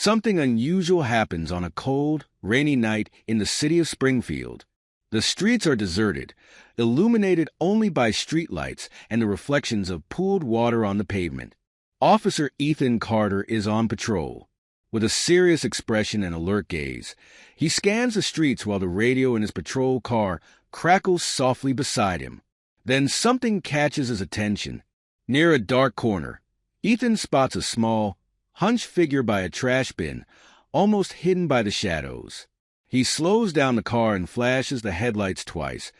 Something unusual happens on a cold, rainy night in the city of Springfield. The streets are deserted, illuminated only by streetlights and the reflections of pooled water on the pavement. Officer Ethan Carter is on patrol. With a serious expression and alert gaze, he scans the streets while the radio in his patrol car crackles softly beside him. Then something catches his attention. Near a dark corner, Ethan spots a small, hunched figure by a trash bin, almost hidden by the shadows. He slows down the car and flashes the headlights twice,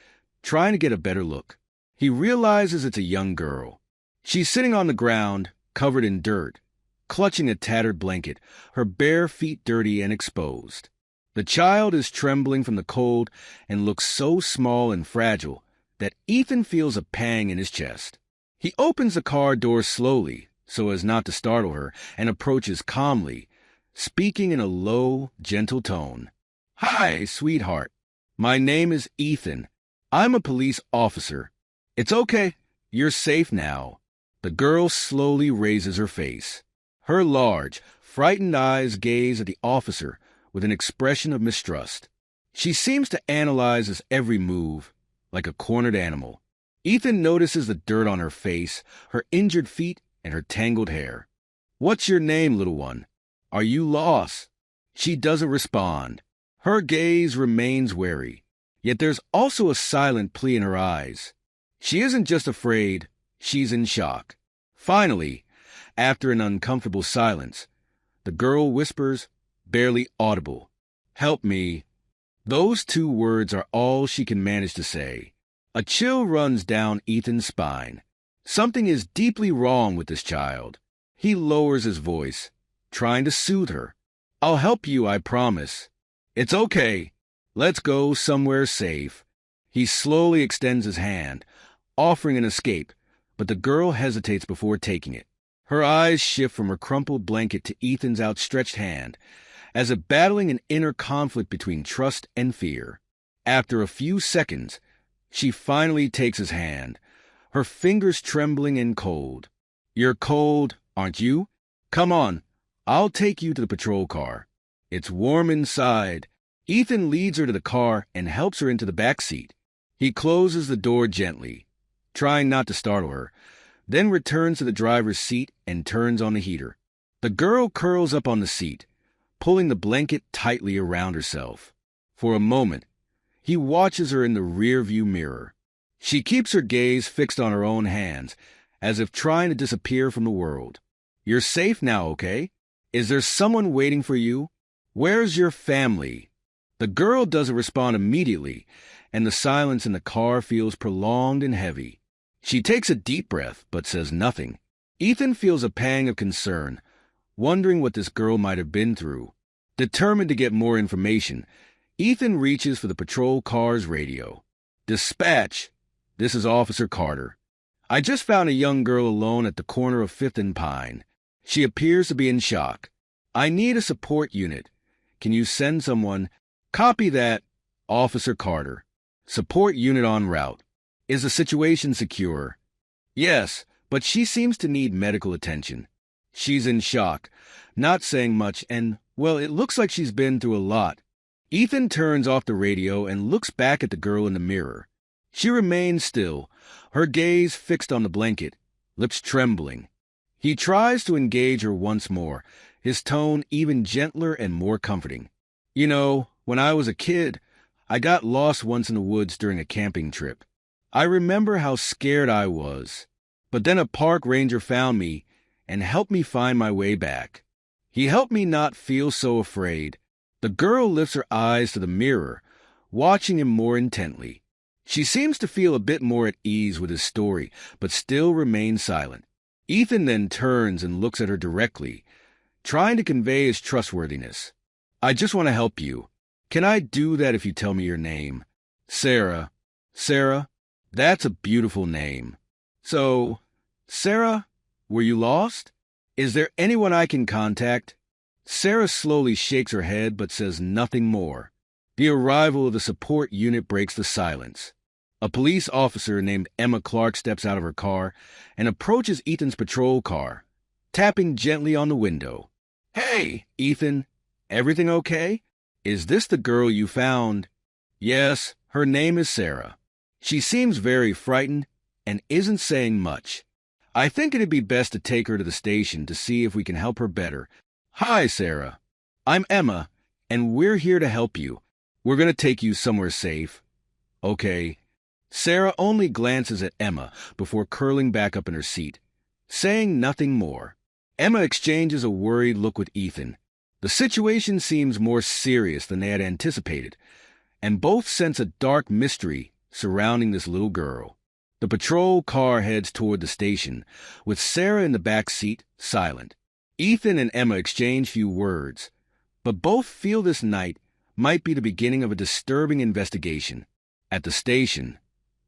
trying to get a better look. He realizes it's a young girl. She's sitting on the ground, covered in dirt, clutching a tattered blanket, her bare feet dirty and exposed. The child is trembling from the cold and looks so small and fragile that Ethan feels a pang in his chest. He opens the car door slowly so as not to startle her and approaches calmly, speaking in a low, gentle tone. "Hi, sweetheart. My name is Ethan. I'm a police officer. It's okay. You're safe now." The girl slowly raises her face. Her large, frightened eyes gaze at the officer with an expression of mistrust. She seems to analyze his every move, like a cornered animal. Ethan notices the dirt on her face, her injured feet, and her tangled hair. "What's your name, little one? Are you lost?" She doesn't respond. Her gaze remains wary, yet there's also a silent plea in her eyes. She isn't just afraid, she's in shock. Finally, after an uncomfortable silence, the girl whispers, barely audible, "Help me." Those two words are all she can manage to say. A chill runs down Ethan's spine. Something is deeply wrong with this child. He lowers his voice, trying to soothe her. "I'll help you, I promise. It's okay. Let's go somewhere safe." He slowly extends his hand, offering an escape, but the girl hesitates before taking it. Her eyes shift from her crumpled blanket to Ethan's outstretched hand, as if battling an inner conflict between trust and fear. After a few seconds, she finally takes his hand, her fingers trembling and cold. "You're cold, aren't you? Come on, I'll take you to the patrol car. It's warm inside." Ethan leads her to the car and helps her into the back seat. He closes the door gently, trying not to startle her, then returns to the driver's seat and turns on the heater. The girl curls up on the seat, pulling the blanket tightly around herself. For a moment, he watches her in the rearview mirror. She keeps her gaze fixed on her own hands, as if trying to disappear from the world. "You're safe now, okay? Is there someone waiting for you? Where's your family?" The girl doesn't respond immediately, and the silence in the car feels prolonged and heavy. She takes a deep breath, but says nothing. Ethan feels a pang of concern, wondering what this girl might have been through. Determined to get more information, Ethan reaches for the patrol car's radio. "Dispatch, this is Officer Carter. I just found a young girl alone at the corner of 5th and Pine. She appears to be in shock. I need a support unit. Can you send someone?" "Copy that, Officer Carter. Support unit en route. Is the situation secure?" "Yes, but she seems to need medical attention. She's in shock, not saying much, and, well, it looks like she's been through a lot." Ethan turns off the radio and looks back at the girl in the mirror. She remains still, her gaze fixed on the blanket, lips trembling. He tries to engage her once more, his tone even gentler and more comforting. "You know, when I was a kid, I got lost once in the woods during a camping trip. I remember how scared I was. But then a park ranger found me and helped me find my way back. He helped me not feel so afraid." The girl lifts her eyes to the mirror, watching him more intently. She seems to feel a bit more at ease with his story, but still remains silent. Ethan then turns and looks at her directly, trying to convey his trustworthiness. "I just want to help you. Can I do that if you tell me your name?" "Sarah." "Sarah? That's a beautiful name. So, Sarah, were you lost? Is there anyone I can contact?" Sarah slowly shakes her head but says nothing more. The arrival of the support unit breaks the silence. A police officer named Emma Clark steps out of her car and approaches Ethan's patrol car, tapping gently on the window. Hey, Ethan, everything okay? Is this the girl you found? Yes, her name is Sarah. She seems very frightened and isn't saying much. I think it'd be best to take her to the station to see if we can help her better. Hi, Sarah. I'm Emma, and we're here to help you. We're going to take you somewhere safe. Okay. Sarah only glances at Emma before curling back up in her seat, saying nothing more. Emma exchanges a worried look with Ethan. The situation seems more serious than they had anticipated, and both sense a dark mystery surrounding this little girl. The patrol car heads toward the station, with Sarah in the back seat, silent. Ethan and Emma exchange few words, but both feel this night might be the beginning of a disturbing investigation. At the station,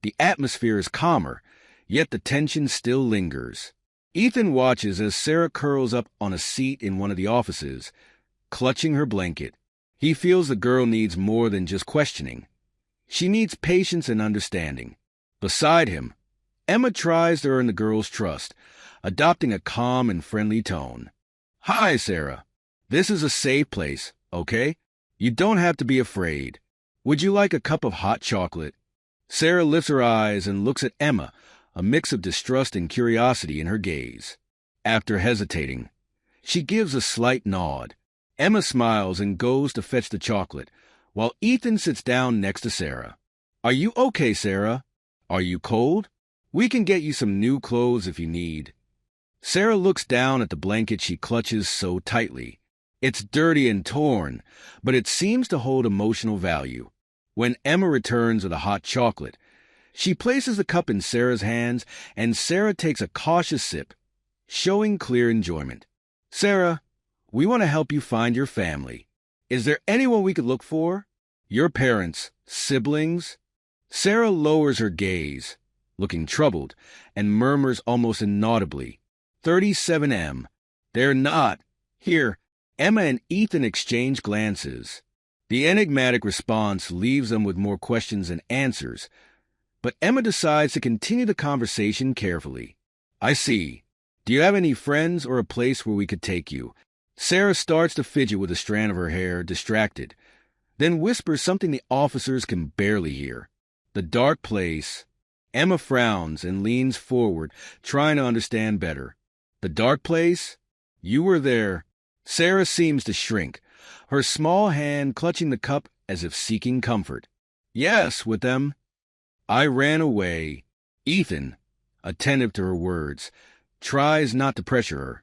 the atmosphere is calmer, yet the tension still lingers. Ethan watches as Sarah curls up on a seat in one of the offices, clutching her blanket. He feels the girl needs more than just questioning. She needs patience and understanding. Beside him, Emma tries to earn the girl's trust, adopting a calm and friendly tone. Hi, Sarah. This is a safe place, okay? You don't have to be afraid. Would you like a cup of hot chocolate? Sarah lifts her eyes and looks at Emma, a mix of distrust and curiosity in her gaze. After hesitating, she gives a slight nod. Emma smiles and goes to fetch the chocolate, while Ethan sits down next to Sarah. Are you okay, Sarah? Are you cold? We can get you some new clothes if you need. Sarah looks down at the blanket she clutches so tightly. It's dirty and torn, but it seems to hold emotional value. When Emma returns with a hot chocolate, she places the cup in Sarah's hands, and Sarah takes a cautious sip, showing clear enjoyment. Sarah, we want to help you find your family. Is there anyone we could look for? Your parents, siblings? Sarah lowers her gaze, looking troubled, and murmurs almost inaudibly, 37M. They're not. Here, Emma and Ethan exchange glances. The enigmatic response leaves them with more questions than answers, but Emma decides to continue the conversation carefully. I see. Do you have any friends or a place where we could take you? Sarah starts to fidget with a strand of her hair, distracted, then whispers something the officers can barely hear. The dark place. Emma frowns and leans forward, trying to understand better. The dark place? You were there. Sarah seems to shrink, her small hand clutching the cup as if seeking comfort. Yes, with them. I ran away. Ethan, attentive to her words, tries not to pressure her,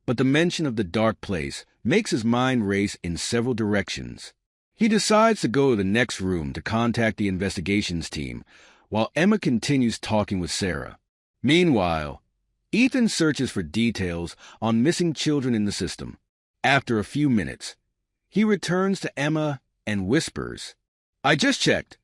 but the mention of the dark place makes his mind race in several directions. He decides to go to the next room to contact the investigations team, while Emma continues talking with Sarah. Meanwhile, Ethan searches for details on missing children in the system. After a few minutes, he returns to Emma and whispers, I just checked.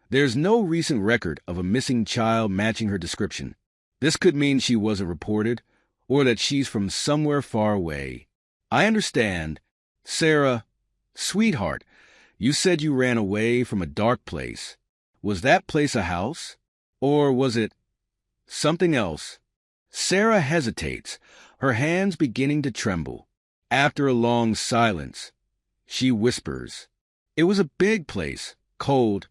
There's no recent record of a missing child matching her description. This could mean she wasn't reported, or that she's from somewhere far away. I understand. Sarah, sweetheart, you said you ran away from a dark place. Was that place a house? Or was it something else? Sarah hesitates, her hands beginning to tremble. After a long silence, she whispers, It was a big place, cold,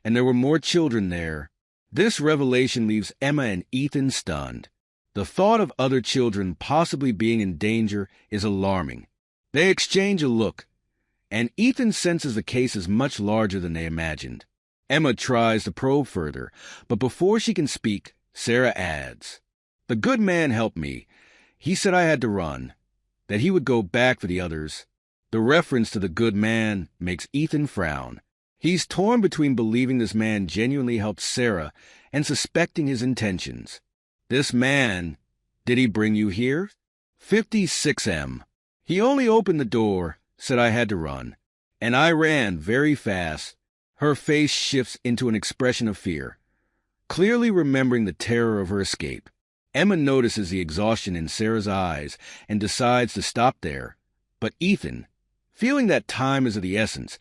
and there were more children there. This revelation leaves Emma and Ethan stunned. The thought of other children possibly being in danger is alarming. They exchange a look, and Ethan senses the case is much larger than they imagined. Emma tries to probe further, but before she can speak, Sarah adds, The good man helped me. He said I had to run, that he would go back for the others. The reference to the good man makes Ethan frown. He's torn between believing this man genuinely helped Sarah and suspecting his intentions. This man, did he bring you here? 56M. He only opened the door, said I had to run, and I ran very fast. Her face shifts into an expression of fear, clearly remembering the terror of her escape. Emma notices the exhaustion in Sarah's eyes and decides to stop there. But Ethan, feeling that time is of the essence,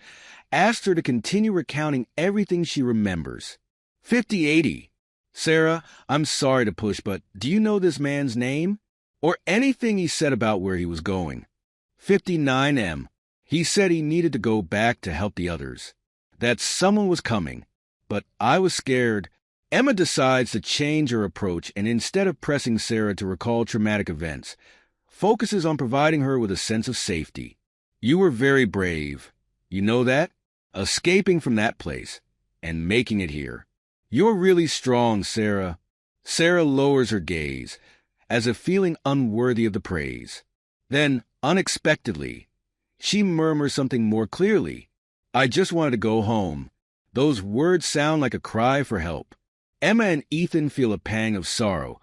asks her to continue recounting everything she remembers. 5080. Sarah, I'm sorry to push, but do you know this man's name? Or anything he said about where he was going? 59M. He said he needed to go back to help the others, that someone was coming, but I was scared. Emma decides to change her approach and instead of pressing Sarah to recall traumatic events, focuses on providing her with a sense of safety. You were very brave. You know that? Escaping from that place and making it here. You're really strong, Sarah. Sarah lowers her gaze, as if feeling unworthy of the praise. Then, unexpectedly, she murmurs something more clearly. I just wanted to go home. Those words sound like a cry for help. Emma and Ethan feel a pang of sorrow,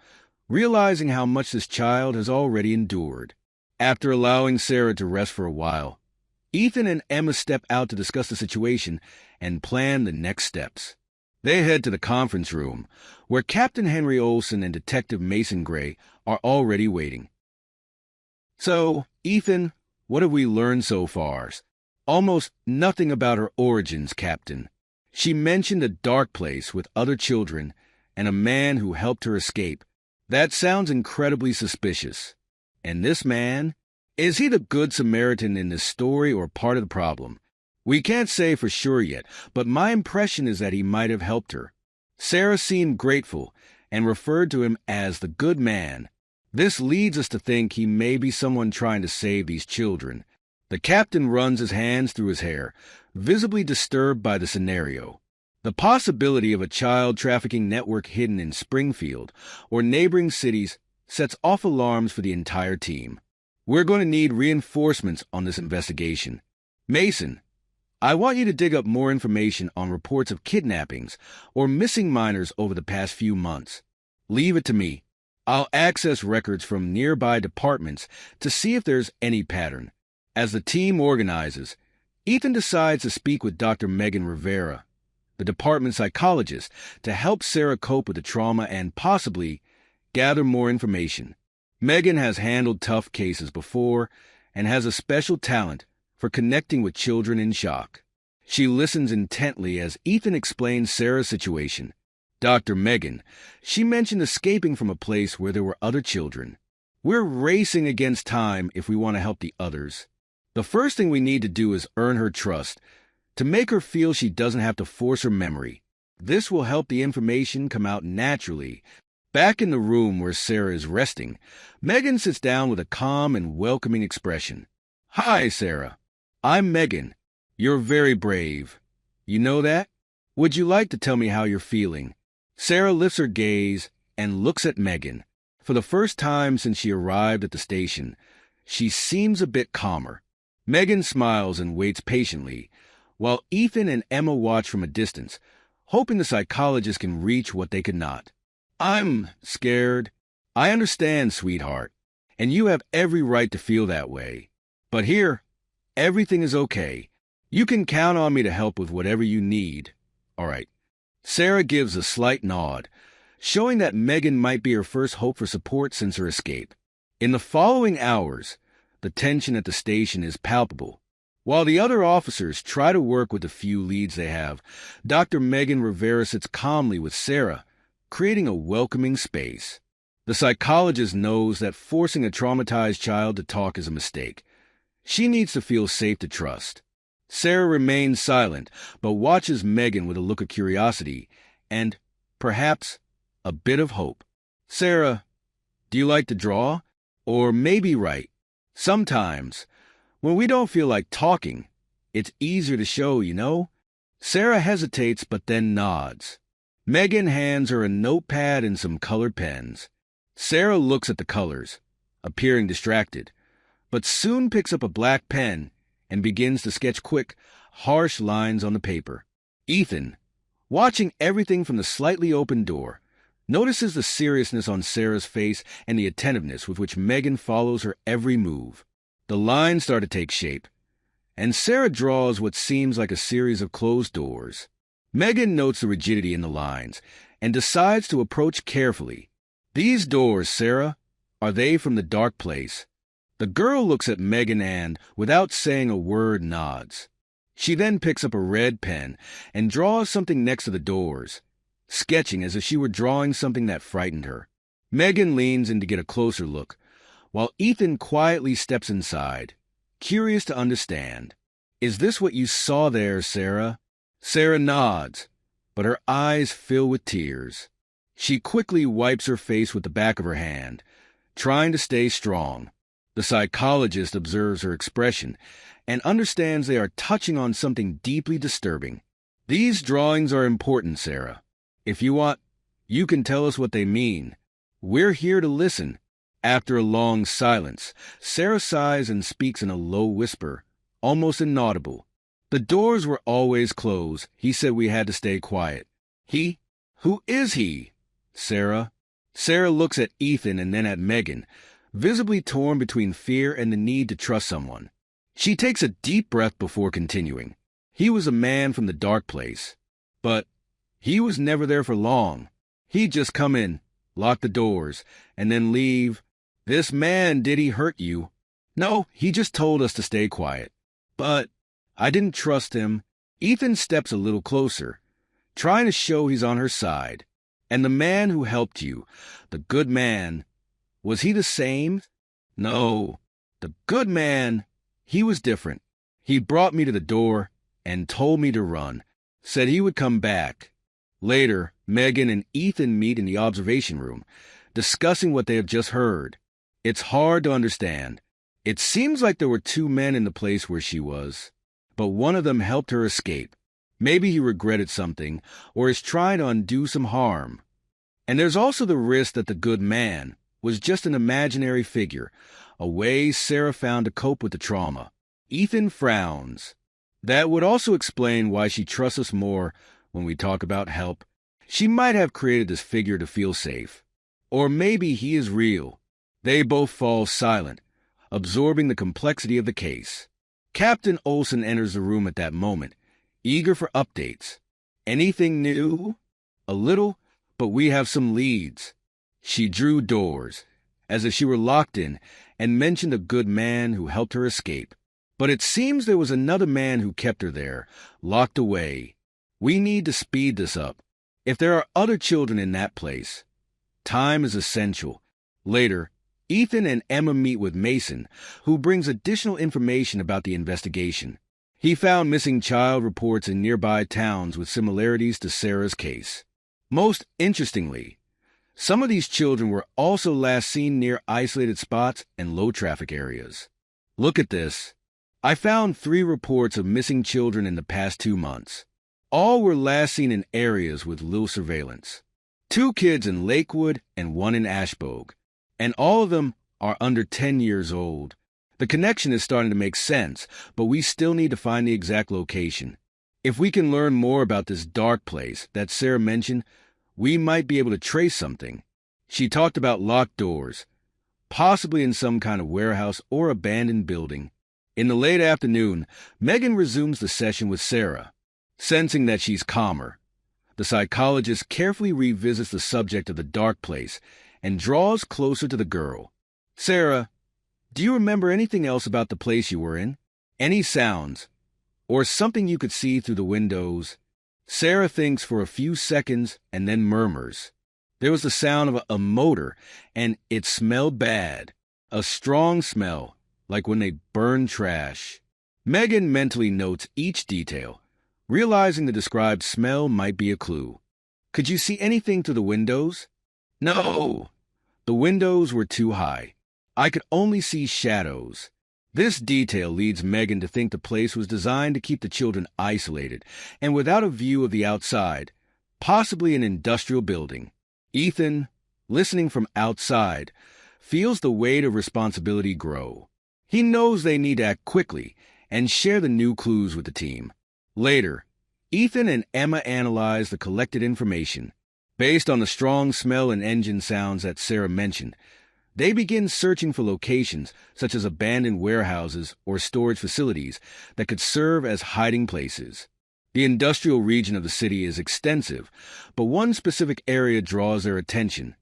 realizing how much this child has already endured. After allowing Sarah to rest for a while, Ethan and Emma step out to discuss the situation and plan the next steps. They head to the conference room, where Captain Henry Olsen and Detective Mason Gray are already waiting. So, Ethan, what have we learned so far? Almost nothing about her origins, Captain. She mentioned a dark place with other children and a man who helped her escape. That sounds incredibly suspicious. And this man? Is he the Good Samaritan in this story or part of the problem? We can't say for sure yet, but my impression is that he might have helped her. Sarah seemed grateful and referred to him as the good man. This leads us to think he may be someone trying to save these children. The captain runs his hands through his hair, visibly disturbed by the scenario. The possibility of a child trafficking network hidden in Springfield or neighboring cities sets off alarms for the entire team. We're going to need reinforcements on this investigation. Mason, I want you to dig up more information on reports of kidnappings or missing minors over the past few months. Leave it to me. I'll access records from nearby departments to see if there's any pattern. As the team organizes, Ethan decides to speak with Dr. Megan Rivera, the department psychologist, to help Sarah cope with the trauma and possibly gather more information. Megan has handled tough cases before and has a special talent for connecting with children in shock. She listens intently as Ethan explains Sarah's situation. Dr. Megan, she mentioned escaping from a place where there were other children. We're racing against time if we want to help the others. The first thing we need to do is earn her trust, to make her feel she doesn't have to force her memory. This will help the information come out naturally. Back in the room where Sarah is resting, Megan sits down with a calm and welcoming expression. Hi, Sarah. I'm Megan. You're very brave. You know that? Would you like to tell me how you're feeling? Sarah lifts her gaze and looks at Megan. For the first time since she arrived at the station, she seems a bit calmer. Megan smiles and waits patiently, while Ethan and Emma watch from a distance, hoping the psychologist can reach what they could not. I'm scared. I understand, sweetheart, and you have every right to feel that way. But here, everything is okay. You can count on me to help with whatever you need. All right. Sarah gives a slight nod, showing that Megan might be her first hope for support since her escape. In the following hours, the tension at the station is palpable. While the other officers try to work with the few leads they have, Dr. Megan Rivera sits calmly with Sarah, creating a welcoming space. The psychologist knows that forcing a traumatized child to talk is a mistake. She needs to feel safe to trust. Sarah remains silent, but watches Megan with a look of curiosity and, perhaps, a bit of hope. Sarah, do you like to draw? Or maybe write? Sometimes, when we don't feel like talking, it's easier to show, you know? Sarah hesitates but then nods. Megan hands her a notepad and some colored pens. Sarah looks at the colors, appearing distracted, but soon picks up a black pen and begins to sketch quick, harsh lines on the paper. Ethan, watching everything from the slightly open door, notices the seriousness on Sarah's face and the attentiveness with which Megan follows her every move. The lines start to take shape, and Sarah draws what seems like a series of closed doors. Megan notes the rigidity in the lines and decides to approach carefully. These doors, Sarah, are they from the dark place? The girl looks at Megan and, without saying a word, nods. She then picks up a red pen and draws something next to the doors, sketching as if she were drawing something that frightened her. Megan leans in to get a closer look, while Ethan quietly steps inside. curious to understand. Is this what you saw there, Sarah? Sarah nods, but her eyes fill with tears. She quickly wipes her face with the back of her hand, trying to stay strong. The psychologist observes her expression and understands they are touching on something deeply disturbing. These drawings are important, Sarah. If you want, you can tell us what they mean. We're here to listen. After a long silence, Sarah sighs and speaks in a low whisper, almost inaudible. The doors were always closed. He said we had to stay quiet. He? Who is he? Sarah. Sarah looks at Ethan and then at Megan, visibly torn between fear and the need to trust someone. She takes a deep breath before continuing. He was a man from the dark place, but he was never there for long. He'd just come in, lock the doors, and then leave. This man, did he hurt you? No, he just told us to stay quiet. But I didn't trust him. Ethan steps a little closer, trying to show he's on her side. And the man who helped you, the good man, was he the same? No, the good man, he was different. He brought me to the door and told me to run, said he would come back. Later, Megan and Ethan meet in the observation room, discussing what they have just heard. It's hard to understand. It seems like there were two men in the place where she was, but one of them helped her escape. Maybe he regretted something or is trying to undo some harm. And there's also the risk that the good man was just an imaginary figure, a way Sarah found to cope with the trauma. Ethan frowns. That would also explain why she trusts us more when we talk about help. She might have created this figure to feel safe. Or maybe he is real. They both fall silent, absorbing the complexity of the case. Captain Olson enters the room at that moment, eager for updates. Anything new? A little, but we have some leads. She drew doors, as if she were locked in, and mentioned a good man who helped her escape. But it seems there was another man who kept her there, locked away. We need to speed this up. If there are other children in that place, time is essential. Later, Ethan and Emma meet with Mason, who brings additional information about the investigation. He found missing child reports in nearby towns with similarities to Sarah's case. Most interestingly, some of these children were also last seen near isolated spots and low-traffic areas. Look at this. I found 3 reports of missing children in the past 2 months. All were last seen in areas with little surveillance. 2 kids in Lakewood and 1 in Ashbogue. And all of them are under 10 years old. The connection is starting to make sense, but we still need to find the exact location. If we can learn more about this dark place that Sarah mentioned, we might be able to trace something. She talked about locked doors, possibly in some kind of warehouse or abandoned building. In the late afternoon, Megan resumes the session with Sarah. Sensing that she's calmer, the psychologist carefully revisits the subject of the dark place and draws closer to the girl. Sarah, do you remember anything else about the place you were in? Any sounds, or something you could see through the windows? Sarah thinks for a few seconds and then murmurs. There was the sound of a motor, and it smelled bad. A strong smell, like when they burn trash. Megan mentally notes each detail, realizing the described smell might be a clue. Could you see anything through the windows? No. The windows were too high. I could only see shadows. This detail leads Megan to think the place was designed to keep the children isolated and without a view of the outside, possibly an industrial building. Ethan, listening from outside, feels the weight of responsibility grow. He knows they need to act quickly and share the new clues with the team. Later, Ethan and Emma analyze the collected information. Based on the strong smell and engine sounds that Sarah mentioned, they begin searching for locations such as abandoned warehouses or storage facilities that could serve as hiding places. The industrial region of the city is extensive, but one specific area draws their attention: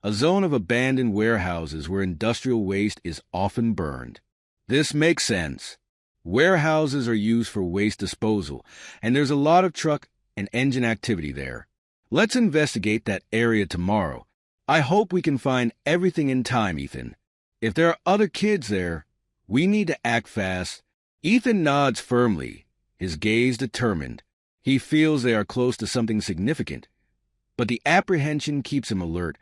a zone of abandoned warehouses where industrial waste is often burned. This makes sense. Warehouses are used for waste disposal, and there's a lot of truck and engine activity there. Let's investigate that area tomorrow. I hope we can find everything in time, Ethan. If there are other kids there, We need to act fast. Ethan nods firmly, his gaze determined. He feels they are close to something significant, but the apprehension keeps him alert,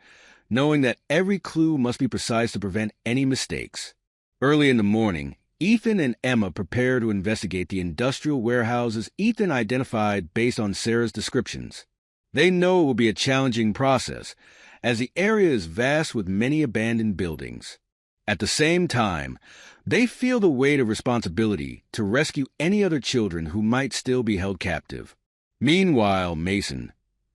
knowing that every clue must be precise to prevent any mistakes. Early in the morning, Ethan and Emma prepare to investigate the industrial warehouses Ethan identified based on Sarah's descriptions. They know it will be a challenging process, as the area is vast with many abandoned buildings. At the same time, they feel the weight of responsibility to rescue any other children who might still be held captive. Meanwhile, Mason,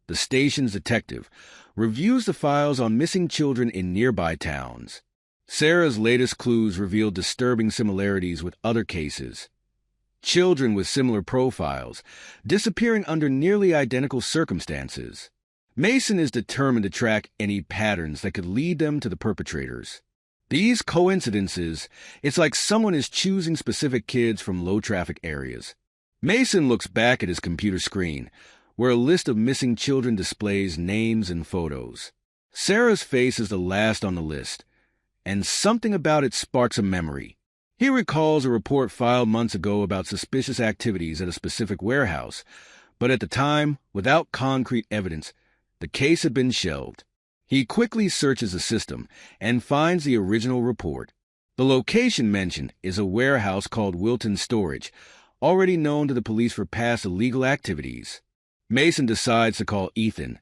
the station's detective, reviews the files on missing children in nearby towns. Sarah's latest clues reveal disturbing similarities with other cases. Children with similar profiles, disappearing under nearly identical circumstances. Mason is determined to track any patterns that could lead them to the perpetrators. These coincidences, it's like someone is choosing specific kids from low-traffic areas. Mason looks back at his computer screen, where a list of missing children displays names and photos. Sarah's face is the last on the list, and something about it sparks a memory. He recalls a report filed months ago about suspicious activities at a specific warehouse, but at the time, without concrete evidence, the case had been shelved. He quickly searches the system and finds the original report. The location mentioned is a warehouse called Wilton Storage, already known to the police for past illegal activities. Mason decides to call Ethan,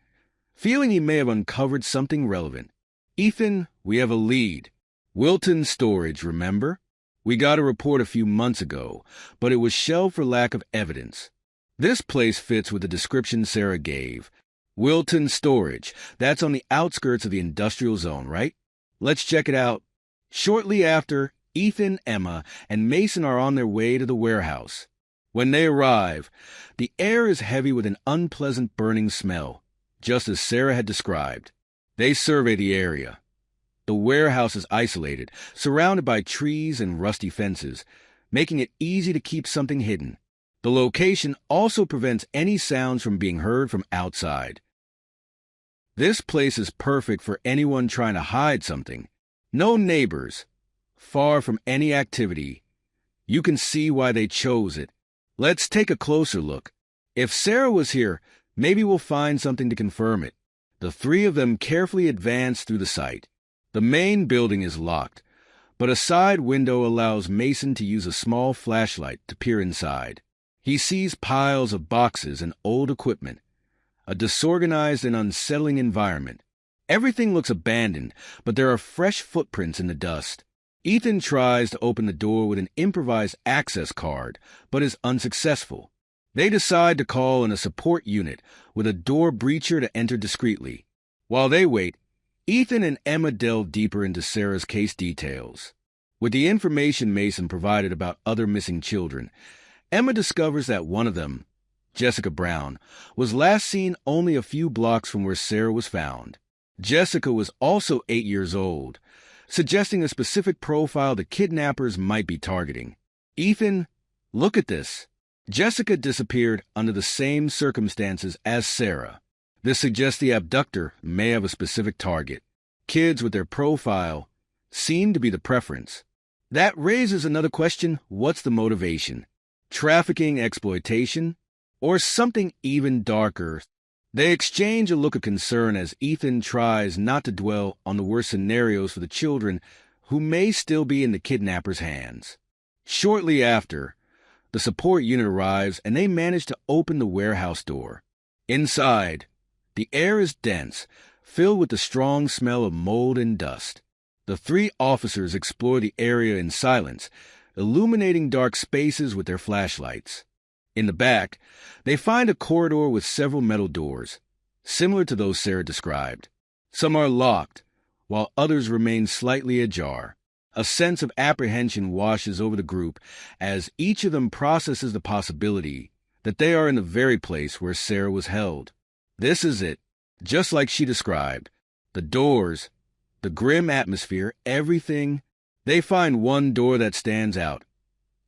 feeling he may have uncovered something relevant. Ethan, we have a lead. Wilton Storage, remember? We got a report a few months ago, but it was shelved for lack of evidence. This place fits with the description Sarah gave. Wilton Storage, that's on the outskirts of the industrial zone, right? Let's check it out. Shortly after, Ethan, Emma, and Mason are on their way to the warehouse. When they arrive, the air is heavy with an unpleasant burning smell, just as Sarah had described. They survey the area. The warehouse is isolated, surrounded by trees and rusty fences, making it easy to keep something hidden. The location also prevents any sounds from being heard from outside. This place is perfect for anyone trying to hide something. No neighbors, far from any activity. You can see why they chose it. Let's take a closer look. If Sarah was here, maybe we'll find something to confirm it. The three of them carefully advance through the site. The main building is locked, but a side window allows Mason to use a small flashlight to peer inside. He sees piles of boxes and old equipment, a disorganized and unsettling environment. Everything looks abandoned, but there are fresh footprints in the dust. Ethan tries to open the door with an improvised access card, but is unsuccessful. They decide to call in a support unit with a door breacher to enter discreetly. While they wait, Ethan and Emma delve deeper into Sarah's case details. With the information Mason provided about other missing children, Emma discovers that one of them, Jessica Brown, was last seen only a few blocks from where Sarah was found. Jessica was also 8 years old, suggesting a specific profile the kidnappers might be targeting. Ethan, look at this. Jessica disappeared under the same circumstances as Sarah. This suggests the abductor may have a specific target. Kids with their profile seem to be the preference. That raises another question: what's the motivation? Trafficking, exploitation, or something even darker? They exchange a look of concern as Ethan tries not to dwell on the worst scenarios for the children who may still be in the kidnappers' hands. Shortly after, the support unit arrives and they manage to open the warehouse door. Inside, the air is dense, filled with the strong smell of mold and dust. The three officers explore the area in silence, illuminating dark spaces with their flashlights. In the back, they find a corridor with several metal doors, similar to those Sarah described. Some are locked, while others remain slightly ajar. A sense of apprehension washes over the group as each of them processes the possibility that they are in the very place where Sarah was held. This is it, just like she described. The doors, the grim atmosphere, everything. They find one door that stands out.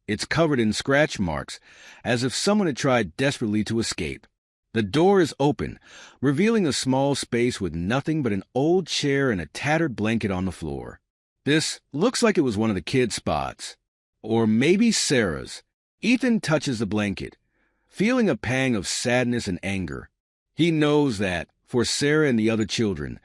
It's covered in scratch marks, as if someone had tried desperately to escape. The door is open, revealing a small space with nothing but an old chair and a tattered blanket on the floor. This looks like it was one of the kids' spots. Or maybe Sarah's. Ethan touches the blanket, feeling a pang of sadness and anger. He knows that, for Sarah and the other children,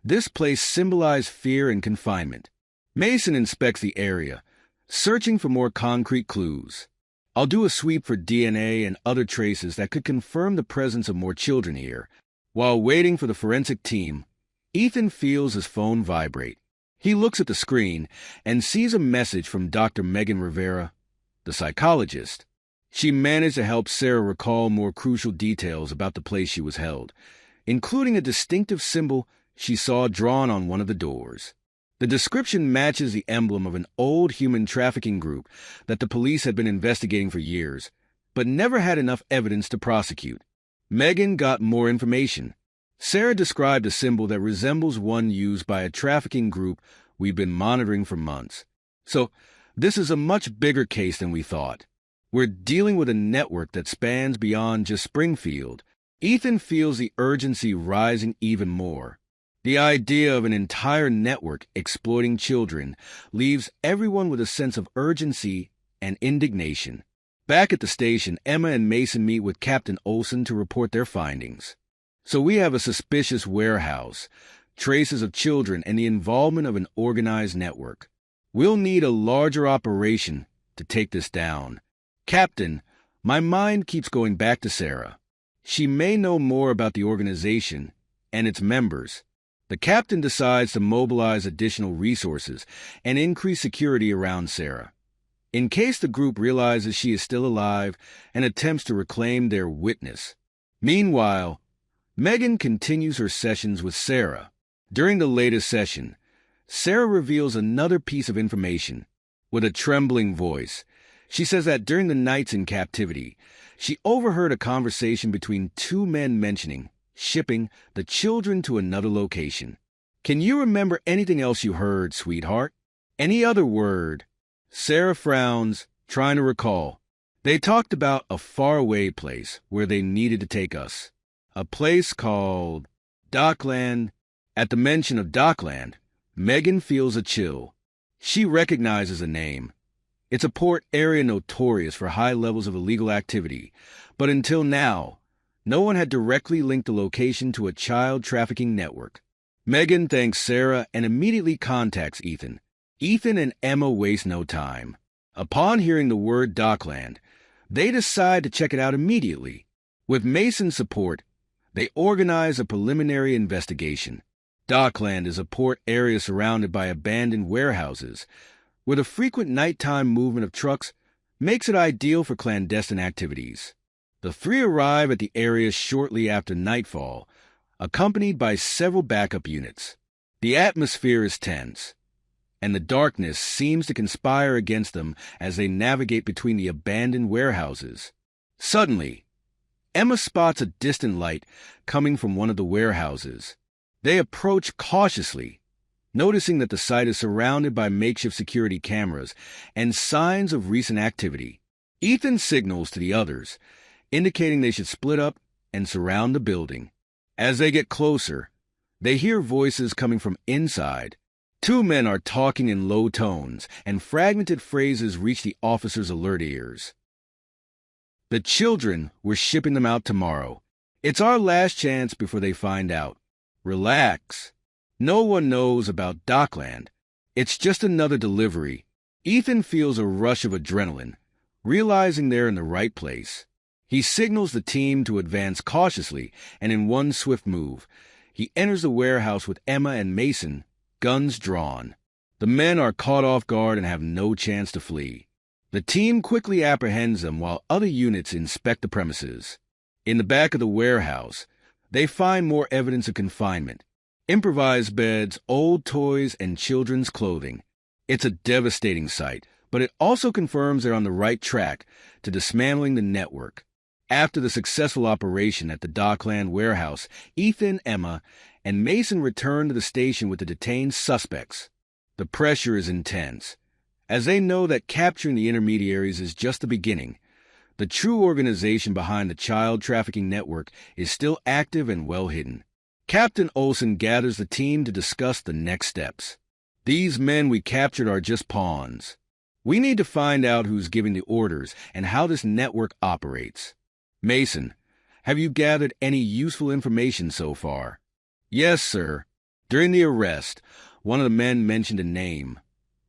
this place symbolized fear and confinement. Mason inspects the area, searching for more concrete clues. I'll do a sweep for DNA and other traces that could confirm the presence of more children here. While waiting for the forensic team, Ethan feels his phone vibrate. He looks at the screen and sees a message from Dr. Megan Rivera, the psychologist. She managed to help Sarah recall more crucial details about the place she was held, including a distinctive symbol she saw drawn on one of the doors. The description matches the emblem of an old human trafficking group that the police had been investigating for years, but never had enough evidence to prosecute. Megan got more information. Sarah described a symbol that resembles one used by a trafficking group we've been monitoring for months. So, this is a much bigger case than we thought. We're dealing with a network that spans beyond just Springfield. Ethan feels the urgency rising even more. The idea of an entire network exploiting children leaves everyone with a sense of urgency and indignation. Back at the station, Emma and Mason meet with Captain Olson to report their findings. So we have a suspicious warehouse, traces of children, and the involvement of an organized network. We'll need a larger operation to take this down. Captain, my mind keeps going back to Sarah. She may know more about the organization and its members. The captain decides to mobilize additional resources and increase security around Sarah, in case the group realizes she is still alive and attempts to reclaim their witness. Meanwhile, Megan continues her sessions with Sarah. During the latest session, Sarah reveals another piece of information. With a trembling voice, she says that during the nights in captivity, she overheard a conversation between two men mentioning shipping the children to another location. Can you remember anything else you heard, sweetheart? Any other word? Sarah frowns, trying to recall. They talked about a faraway place where they needed to take us. A place called Dockland. At the mention of Dockland, Megan feels a chill. She recognizes the name. It's a port area notorious for high levels of illegal activity, but until now, no one had directly linked the location to a child trafficking network. Megan thanks Sarah and immediately contacts Ethan. Ethan and Emma waste no time. Upon hearing the word Dockland, they decide to check it out immediately. With Mason's support, they organize a preliminary investigation. Dockland is a port area surrounded by abandoned warehouses, where the frequent nighttime movement of trucks makes it ideal for clandestine activities. The three arrive at the area shortly after nightfall, accompanied by several backup units. The atmosphere is tense, and the darkness seems to conspire against them as they navigate between the abandoned warehouses. Suddenly, Emma spots a distant light coming from one of the warehouses. They approach cautiously, noticing that the site is surrounded by makeshift security cameras and signs of recent activity. Ethan signals to the others, indicating they should split up and surround the building. As they get closer, they hear voices coming from inside. Two men are talking in low tones, and fragmented phrases reach the officers' alert ears. The children, we're shipping them out tomorrow. It's our last chance before they find out. Relax. No one knows about Dockland. It's just another delivery. Ethan feels a rush of adrenaline, realizing they're in the right place. He signals the team to advance cautiously, and in one swift move, he enters the warehouse with Emma and Mason, guns drawn. The men are caught off guard and have no chance to flee. The team quickly apprehends them while other units inspect the premises. In the back of the warehouse, they find more evidence of confinement. Improvised beds, old toys, and children's clothing. It's a devastating sight, but it also confirms they're on the right track to dismantling the network. After the successful operation at the Dockland warehouse, Ethan, Emma, and Mason return to the station with the detained suspects. The pressure is intense, as they know that capturing the intermediaries is just the beginning. The true organization behind the child trafficking network is still active and well hidden. Captain Olson gathers the team to discuss the next steps. These men we captured are just pawns. We need to find out who's giving the orders and how this network operates. Mason, have you gathered any useful information so far? Yes, sir. During the arrest, one of the men mentioned a name,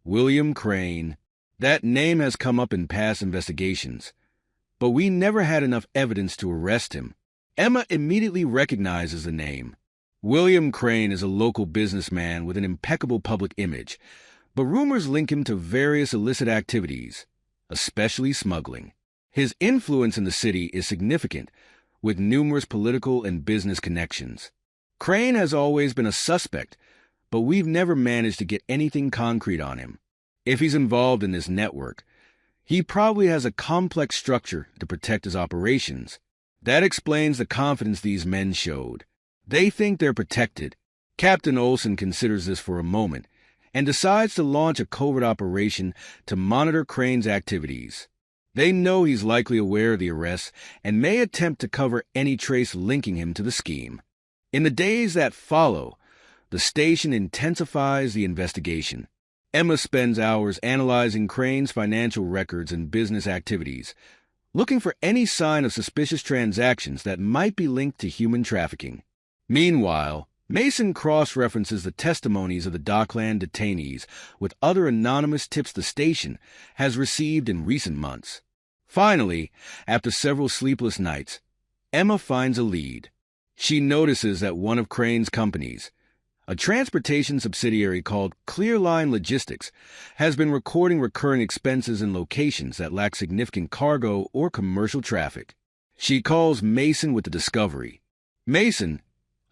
William Crane. That name has come up in past investigations, but we never had enough evidence to arrest him. Emma immediately recognizes the name. William Crane is a local businessman with an impeccable public image, but rumors link him to various illicit activities, especially smuggling. His influence in the city is significant, with numerous political and business connections. Crane has always been a suspect, but we've never managed to get anything concrete on him. If he's involved in this network, he probably has a complex structure to protect his operations. That explains the confidence these men showed. They think they're protected. Captain Olson considers this for a moment and decides to launch a covert operation to monitor Crane's activities. They know he's likely aware of the arrest and may attempt to cover any trace linking him to the scheme. In the days that follow, the station intensifies the investigation. Emma spends hours analyzing Crane's financial records and business activities, looking for any sign of suspicious transactions that might be linked to human trafficking. Meanwhile, Mason cross-references the testimonies of the Dockland detainees with other anonymous tips the station has received in recent months. Finally, after several sleepless nights, Emma finds a lead. She notices that one of Crane's companies, a transportation subsidiary called Clearline Logistics, has been recording recurring expenses in locations that lack significant cargo or commercial traffic. She calls Mason with the discovery. Mason,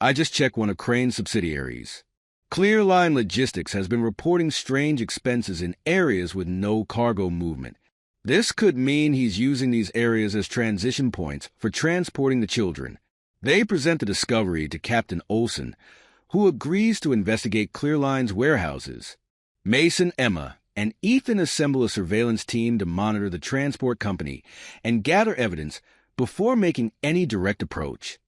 I just checked one of Crane's subsidiaries. Clearline Logistics has been reporting strange expenses in areas with no cargo movement. This could mean he's using these areas as transition points for transporting the children. They present the discovery to Captain Olson, who agrees to investigate Clearline's warehouses. Mason, Emma, and Ethan assemble a surveillance team to monitor the transport company and gather evidence before making any direct approach.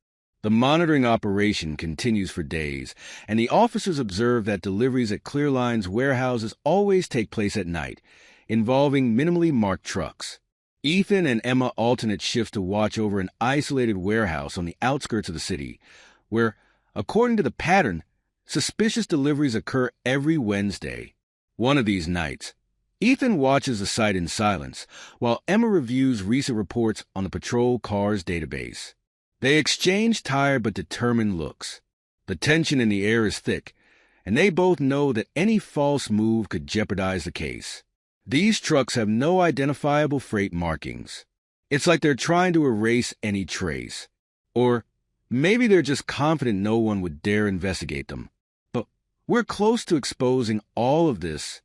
The monitoring operation continues for days, and the officers observe that deliveries at Clearline's warehouses always take place at night, involving minimally marked trucks. Ethan and Emma alternate shifts to watch over an isolated warehouse on the outskirts of the city, where, according to the pattern, suspicious deliveries occur every Wednesday. One of these nights, Ethan watches the site in silence, while Emma reviews recent reports on the patrol cars database. They exchange tired but determined looks. The tension in the air is thick, and they both know that any false move could jeopardize the case. These trucks have no identifiable freight markings. It's like they're trying to erase any trace. Or maybe they're just confident no one would dare investigate them. But we're close to exposing all of this.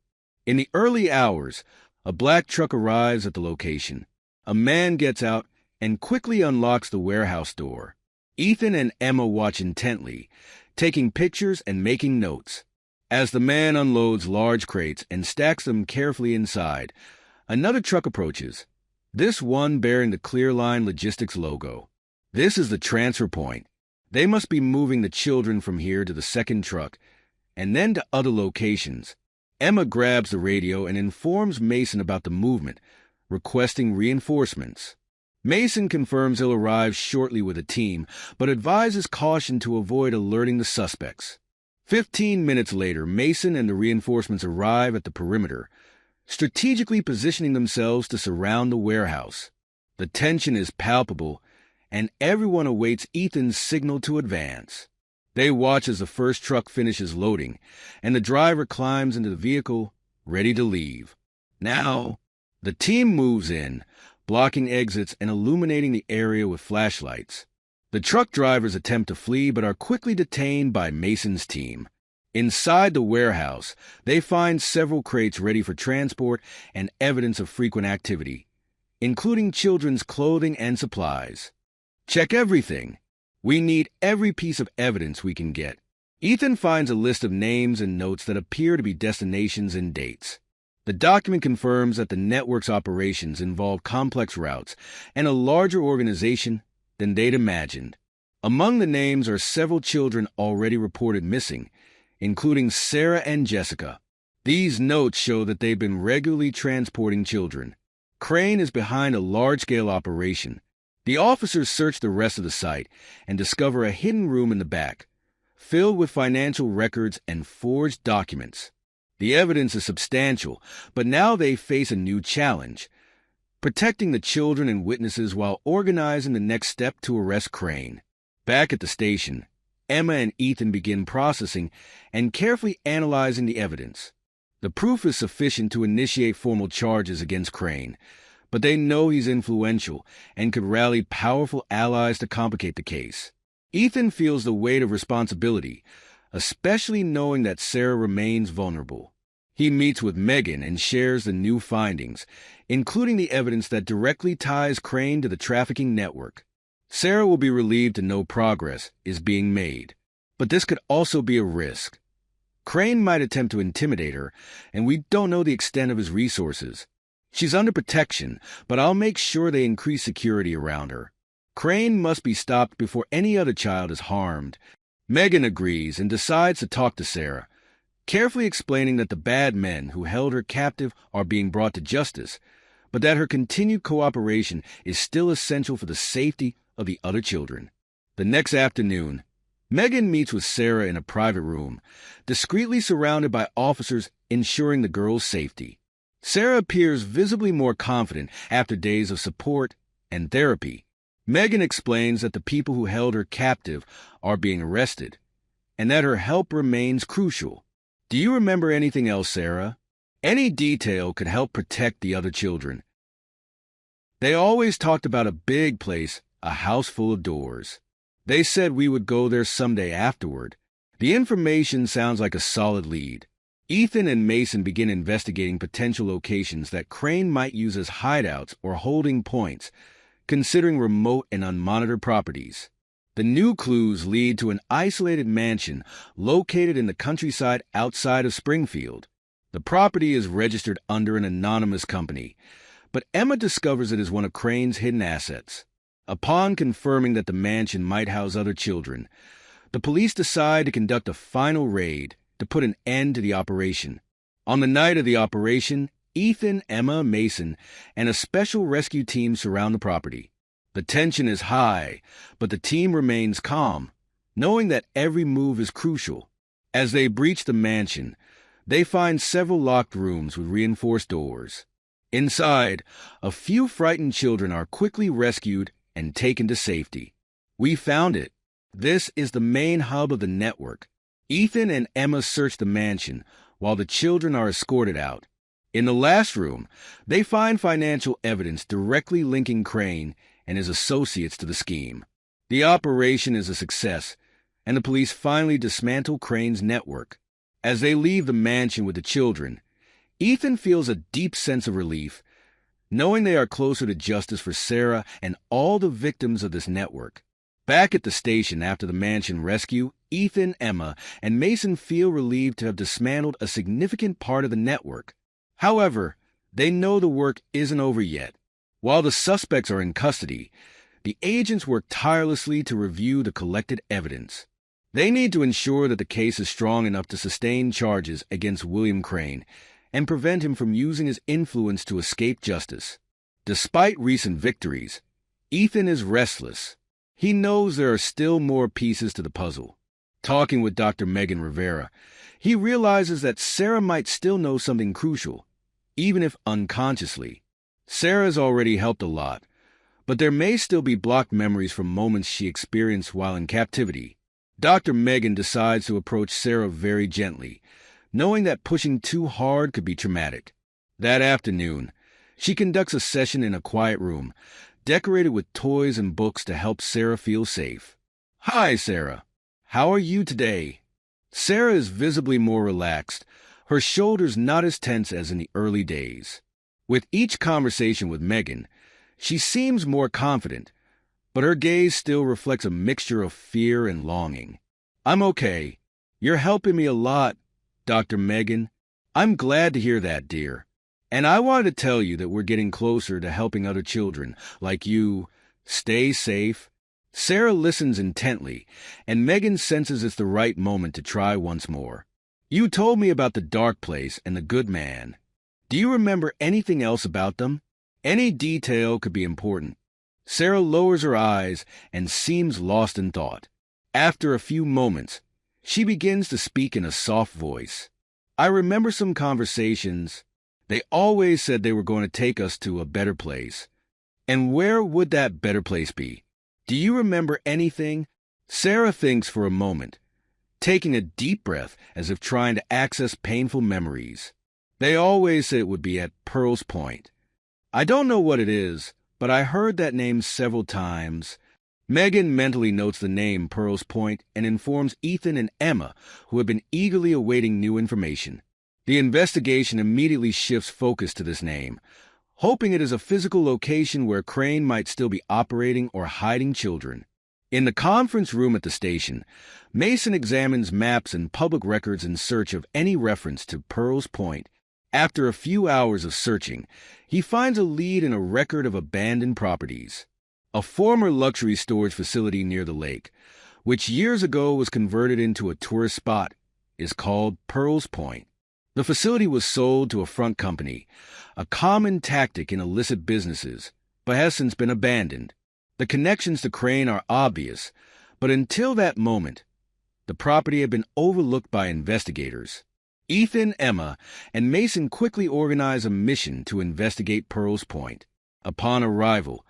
In the early hours, a black truck arrives at the location. A man gets out and quickly unlocks the warehouse door. Ethan and Emma watch intently, taking pictures and making notes. As the man unloads large crates and stacks them carefully inside, another truck approaches, this one bearing the Clearline Logistics logo. This is the transfer point. They must be moving the children from here to the second truck, and then to other locations. Emma grabs the radio and informs Mason about the movement, requesting reinforcements. Mason confirms he'll arrive shortly with a team, but advises caution to avoid alerting the suspects. 15 minutes later, Mason and the reinforcements arrive at the perimeter, strategically positioning themselves to surround the warehouse. The tension is palpable, and everyone awaits Ethan's signal to advance. They watch as the first truck finishes loading, and the driver climbs into the vehicle, ready to leave. Now, the team moves in, blocking exits and illuminating the area with flashlights. The truck drivers attempt to flee but are quickly detained by Mason's team. Inside the warehouse, they find several crates ready for transport and evidence of frequent activity, including children's clothing and supplies. Check everything. We need every piece of evidence we can get. Ethan finds a list of names and notes that appear to be destinations and dates. The document confirms that the network's operations involve complex routes and a larger organization than they'd imagined. Among the names are several children already reported missing, including Sarah and Jessica. These notes show that they've been regularly transporting children. Crane is behind a large-scale operation. The officers search the rest of the site and discover a hidden room in the back, filled with financial records and forged documents. The evidence is substantial, but now they face a new challenge: protecting the children and witnesses while organizing the next step to arrest Crane. Back at the station, Emma and Ethan begin processing and carefully analyzing the evidence. The proof is sufficient to initiate formal charges against Crane, but they know he's influential and could rally powerful allies to complicate the case. Ethan feels the weight of responsibility, especially knowing that Sarah remains vulnerable. He meets with Megan and shares the new findings, including the evidence that directly ties Crane to the trafficking network. Sarah will be relieved to know progress is being made, but this could also be a risk. Crane might attempt to intimidate her, and we don't know the extent of his resources. She's under protection, but I'll make sure they increase security around her. Crane must be stopped before any other child is harmed. Megan agrees and decides to talk to Sarah, carefully explaining that the bad men who held her captive are being brought to justice, but that her continued cooperation is still essential for the safety of the other children. The next afternoon, Megan meets with Sarah in a private room, discreetly surrounded by officers ensuring the girl's safety. Sarah appears visibly more confident after days of support and therapy. Megan explains that the people who held her captive are being arrested, and that her help remains crucial. Do you remember anything else, Sarah? Any detail could help protect the other children. They always talked about a big place, a house full of doors. They said we would go there someday afterward. The information sounds like a solid lead. Ethan and Mason begin investigating potential locations that Crane might use as hideouts or holding points, considering remote and unmonitored properties. The new clues lead to an isolated mansion located in the countryside outside of Springfield. The property is registered under an anonymous company, but Emma discovers it is one of Crane's hidden assets. Upon confirming that the mansion might house other children, the police decide to conduct a final raid to put an end to the operation. On the night of the operation, Ethan, Emma, Mason, and a special rescue team surround the property. The tension is high, but the team remains calm, knowing that every move is crucial. As they breach the mansion, they find several locked rooms with reinforced doors. Inside, a few frightened children are quickly rescued and taken to safety. We found it. This is the main hub of the network. Ethan and Emma search the mansion, while the children are escorted out. In the last room, they find financial evidence directly linking Crane and his associates to the scheme. The operation is a success, and the police finally dismantle Crane's network. As they leave the mansion with the children, Ethan feels a deep sense of relief, knowing they are closer to justice for Sarah and all the victims of this network. Back at the station after the mansion rescue, Ethan, Emma, and Mason feel relieved to have dismantled a significant part of the network. However, they know the work isn't over yet. While the suspects are in custody, the agents work tirelessly to review the collected evidence. They need to ensure that the case is strong enough to sustain charges against William Crane and prevent him from using his influence to escape justice. Despite recent victories, Ethan is restless. He knows there are still more pieces to the puzzle. Talking with Dr. Megan Rivera, he realizes that Sarah might still know something crucial, even if unconsciously. Sarah's already helped a lot, but there may still be blocked memories from moments she experienced while in captivity. Dr. Megan decides to approach Sarah very gently, knowing that pushing too hard could be traumatic. That afternoon, she conducts a session in a quiet room, decorated with toys and books to help Sarah feel safe. "Hi, Sarah. How are you today?" Sarah is visibly more relaxed, her shoulders not as tense as in the early days. With each conversation with Megan, she seems more confident, but her gaze still reflects a mixture of fear and longing. "I'm okay. You're helping me a lot, Dr. Megan. I'm glad to hear that, dear. And I wanted to tell you that we're getting closer to helping other children, like you. Stay safe." Sarah listens intently, and Megan senses it's the right moment to try once more. You told me about the dark place and the good man. Do you remember anything else about them? Any detail could be important. Sarah lowers her eyes and seems lost in thought. After a few moments, she begins to speak in a soft voice. I remember some conversations. They always said they were going to take us to a better place. And where would that better place be? Do you remember anything? Sarah thinks for a moment, taking a deep breath as if trying to access painful memories. They always said it would be at Pearl's Point. I don't know what it is, but I heard that name several times. Megan mentally notes the name Pearl's Point and informs Ethan and Emma, who have been eagerly awaiting new information. The investigation immediately shifts focus to this name, hoping it is a physical location where Crane might still be operating or hiding children. In the conference room at the station, Mason examines maps and public records in search of any reference to Pearl's Point. After a few hours of searching, he finds a lead in a record of abandoned properties. A former luxury storage facility near the lake, which years ago was converted into a tourist spot, is called Pearl's Point. The facility was sold to a front company, a common tactic in illicit businesses, but has since been abandoned. The connections to Crane are obvious, but until that moment, the property had been overlooked by investigators. Ethan, Emma, and Mason quickly organize a mission to investigate Pearl's Point. Upon arrival,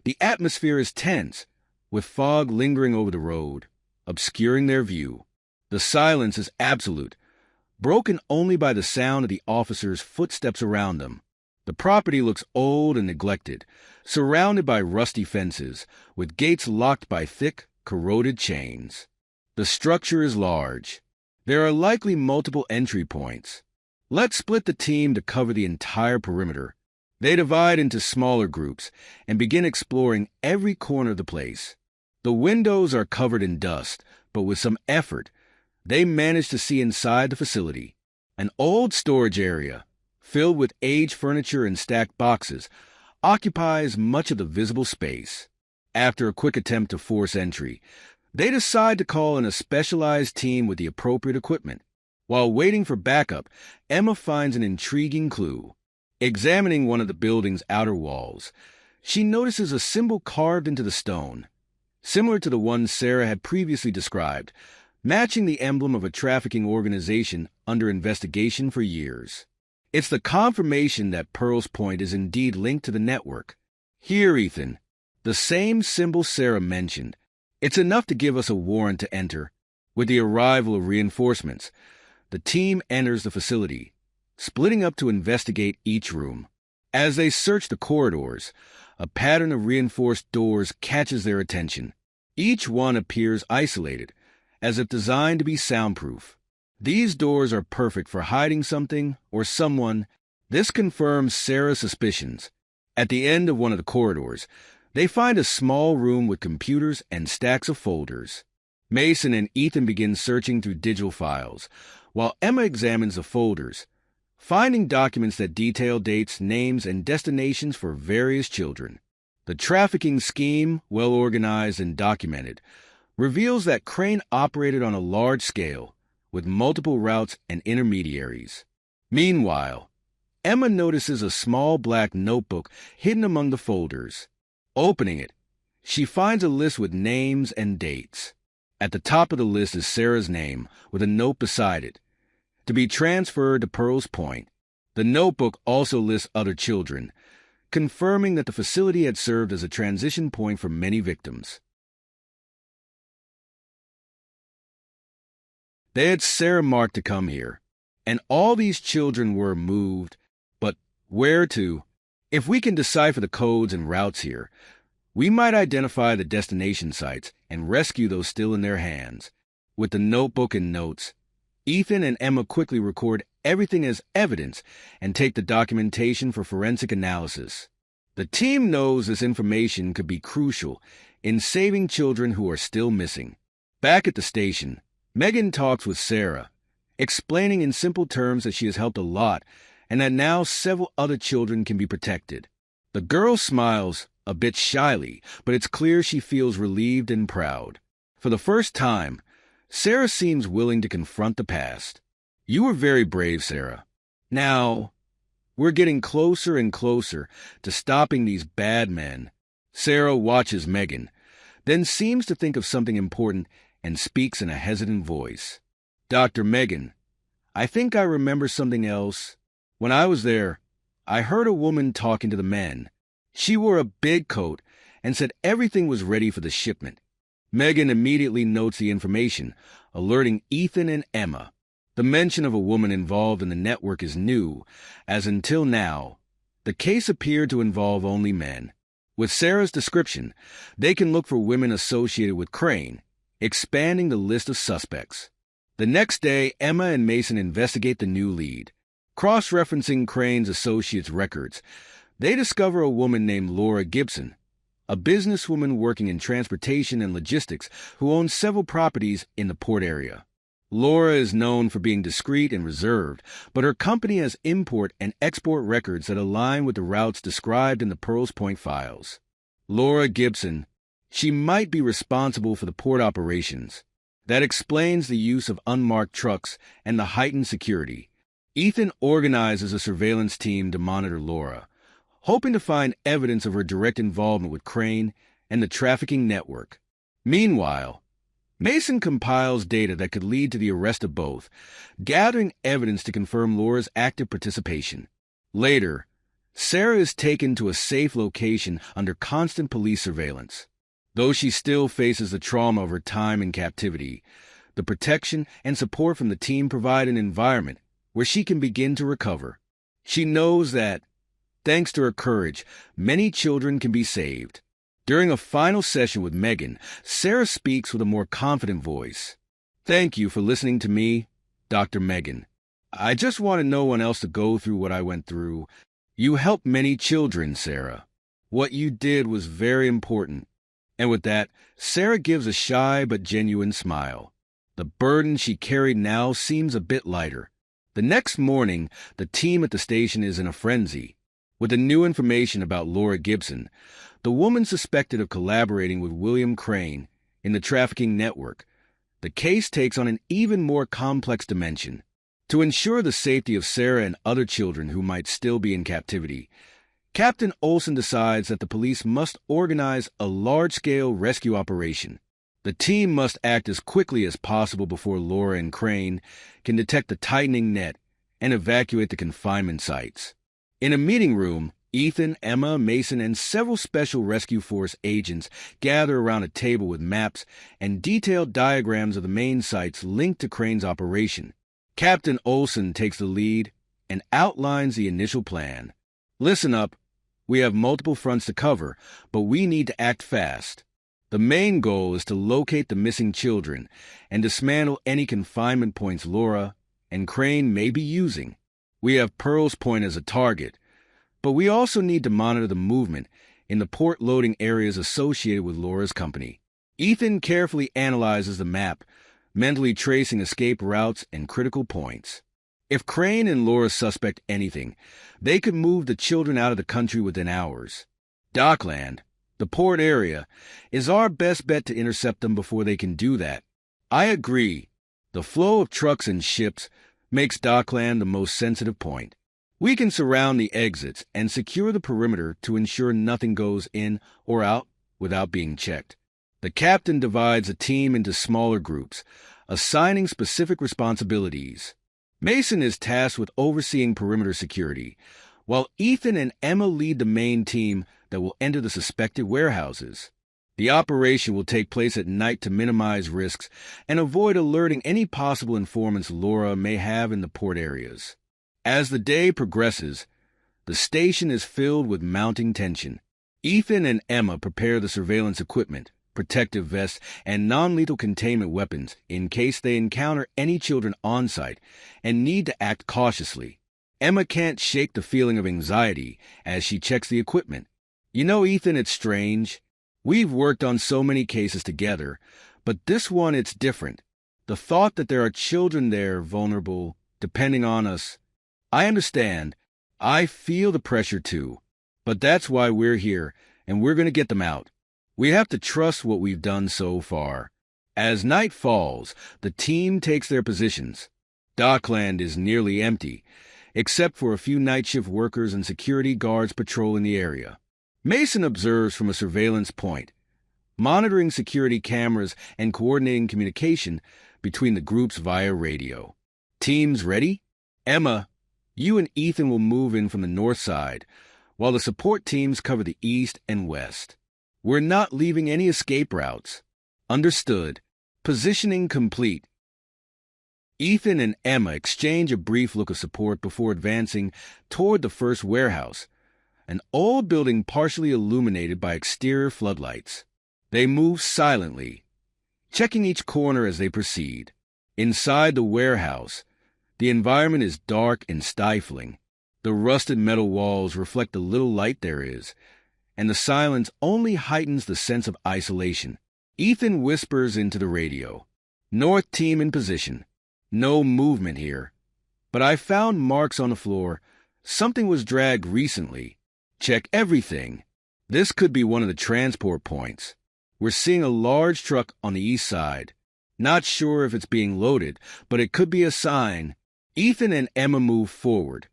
the atmosphere is tense, with fog lingering over the road, obscuring their view. The silence is absolute, broken only by the sound of the officers' footsteps around them. The property looks old and neglected, surrounded by rusty fences, with gates locked by thick, corroded chains. The structure is large. There are likely multiple entry points. Let's split the team to cover the entire perimeter. They divide into smaller groups and begin exploring every corner of the place. The windows are covered in dust, but with some effort, they manage to see inside the facility. An old storage area, filled with aged furniture and stacked boxes, occupies much of the visible space. After a quick attempt to force entry, they decide to call in a specialized team with the appropriate equipment. While waiting for backup, Emma finds an intriguing clue. Examining one of the building's outer walls, she notices a symbol carved into the stone, similar to the one Sarah had previously described, matching the emblem of a trafficking organization under investigation for years. It's the confirmation that Pearl's Point is indeed linked to the network. Here, Ethan, the same symbol Sarah mentioned. It's enough to give us a warrant to enter. With the arrival of reinforcements, the team enters the facility, splitting up to investigate each room. As they search the corridors, a pattern of reinforced doors catches their attention. Each one appears isolated, as if designed to be soundproof. These doors are perfect for hiding something or someone. This confirms Sarah's suspicions. At the end of one of the corridors, they find a small room with computers and stacks of folders. Mason and Ethan begin searching through digital files, while Emma examines the folders, finding documents that detail dates, names, and destinations for various children. The trafficking scheme, well organized and documented, reveals that Crane operated on a large scale, with multiple routes and intermediaries. Meanwhile, Emma notices a small black notebook hidden among the folders. Opening it, she finds a list with names and dates. At the top of the list is Sarah's name, with a note beside it, to be transferred to Pearl's Point. The notebook also lists other children, confirming that the facility had served as a transition point for many victims. They had Sarah marked to come here, and all these children were moved, but where to? If we can decipher the codes and routes here, we might identify the destination sites and rescue those still in their hands. With the notebook and notes, Ethan and Emma quickly record everything as evidence and take the documentation for forensic analysis. The team knows this information could be crucial in saving children who are still missing. Back at the station, Megan talks with Sarah, explaining in simple terms that she has helped a lot and that now several other children can be protected. The girl smiles, a bit shyly, but it's clear she feels relieved and proud. For the first time, Sarah seems willing to confront the past. You were very brave, Sarah. Now, we're getting closer and closer to stopping these bad men. Sarah watches Megan, then seems to think of something important and speaks in a hesitant voice. Dr. Megan, I think I remember something else. When I was there, I heard a woman talking to the men. She wore a big coat and said everything was ready for the shipment. Megan immediately notes the information, alerting Ethan and Emma. The mention of a woman involved in the network is new, as until now, the case appeared to involve only men. With Sarah's description, they can look for women associated with Crane, expanding the list of suspects. The next day, Emma and Mason investigate the new lead. Cross-referencing Crane's associates' records, they discover a woman named Laura Gibson, a businesswoman working in transportation and logistics who owns several properties in the port area. Laura is known for being discreet and reserved, but her company has import and export records that align with the routes described in the Pearls Point files. Laura Gibson, she might be responsible for the port operations. That explains the use of unmarked trucks and the heightened security. Ethan organizes a surveillance team to monitor Laura, hoping to find evidence of her direct involvement with Crane and the trafficking network. Meanwhile, Mason compiles data that could lead to the arrest of both, gathering evidence to confirm Laura's active participation. Later, Sarah is taken to a safe location under constant police surveillance. Though she still faces the trauma of her time in captivity, the protection and support from the team provide an environment where she can begin to recover. She knows that, thanks to her courage, many children can be saved. During a final session with Megan, Sarah speaks with a more confident voice. Thank you for listening to me, Dr. Megan. I just wanted no one else to go through what I went through. You helped many children, Sarah. What you did was very important. And with that, Sarah gives a shy but genuine smile. The burden she carried now seems a bit lighter. The next morning, the team at the station is in a frenzy. With the new information about Laura Gibson, the woman suspected of collaborating with William Crane in the trafficking network, the case takes on an even more complex dimension. To ensure the safety of Sarah and other children who might still be in captivity, Captain Olson decides that the police must organize a large-scale rescue operation. The team must act as quickly as possible before Laura and Crane can detect the tightening net and evacuate the confinement sites. In a meeting room, Ethan, Emma, Mason, and several Special Rescue Force agents gather around a table with maps and detailed diagrams of the main sites linked to Crane's operation. Captain Olson takes the lead and outlines the initial plan. Listen up. We have multiple fronts to cover, but we need to act fast. The main goal is to locate the missing children and dismantle any confinement points Laura and Crane may be using. We have Pearls Point as a target, but we also need to monitor the movement in the port loading areas associated with Laura's company. Ethan carefully analyzes the map, mentally tracing escape routes and critical points. If Crane and Laura suspect anything, they could move the children out of the country within hours. Dockland, the port area, is our best bet to intercept them before they can do that. I agree. The flow of trucks and ships makes Dockland the most sensitive point. We can surround the exits and secure the perimeter to ensure nothing goes in or out without being checked. The captain divides the team into smaller groups, assigning specific responsibilities. Mason is tasked with overseeing perimeter security, while Ethan and Emma lead the main team that will enter the suspected warehouses. The operation will take place at night to minimize risks and avoid alerting any possible informants Laura may have in the port areas. As the day progresses, the station is filled with mounting tension. Ethan and Emma prepare the surveillance equipment, protective vests, and non-lethal containment weapons in case they encounter any children on site and need to act cautiously. Emma can't shake the feeling of anxiety as she checks the equipment. You know, Ethan, it's strange. We've worked on so many cases together, but this one it's different. The thought that there are children there vulnerable, depending on us. I understand. I feel the pressure too. But that's why we're here, and we're going to get them out. We have to trust what we've done so far. As night falls, the team takes their positions. Dockland is nearly empty, except for a few night shift workers and security guards patrolling the area. Mason observes from a surveillance point, monitoring security cameras and coordinating communication between the groups via radio. Teams ready? Emma, you and Ethan will move in from the north side, while the support teams cover the east and west. We're not leaving any escape routes. Understood. Positioning complete. Ethan and Emma exchange a brief look of support before advancing toward the first warehouse, an old building partially illuminated by exterior floodlights. They move silently, checking each corner as they proceed. Inside the warehouse, the environment is dark and stifling. The rusted metal walls reflect the little light there is, and the silence only heightens the sense of isolation. Ethan whispers into the radio. North team in position. No movement here. But I found marks on the floor. Something was dragged recently. Check everything. This could be one of the transport points. We're seeing a large truck on the east side. Not sure if it's being loaded, but it could be a sign. Ethan and Emma move forward,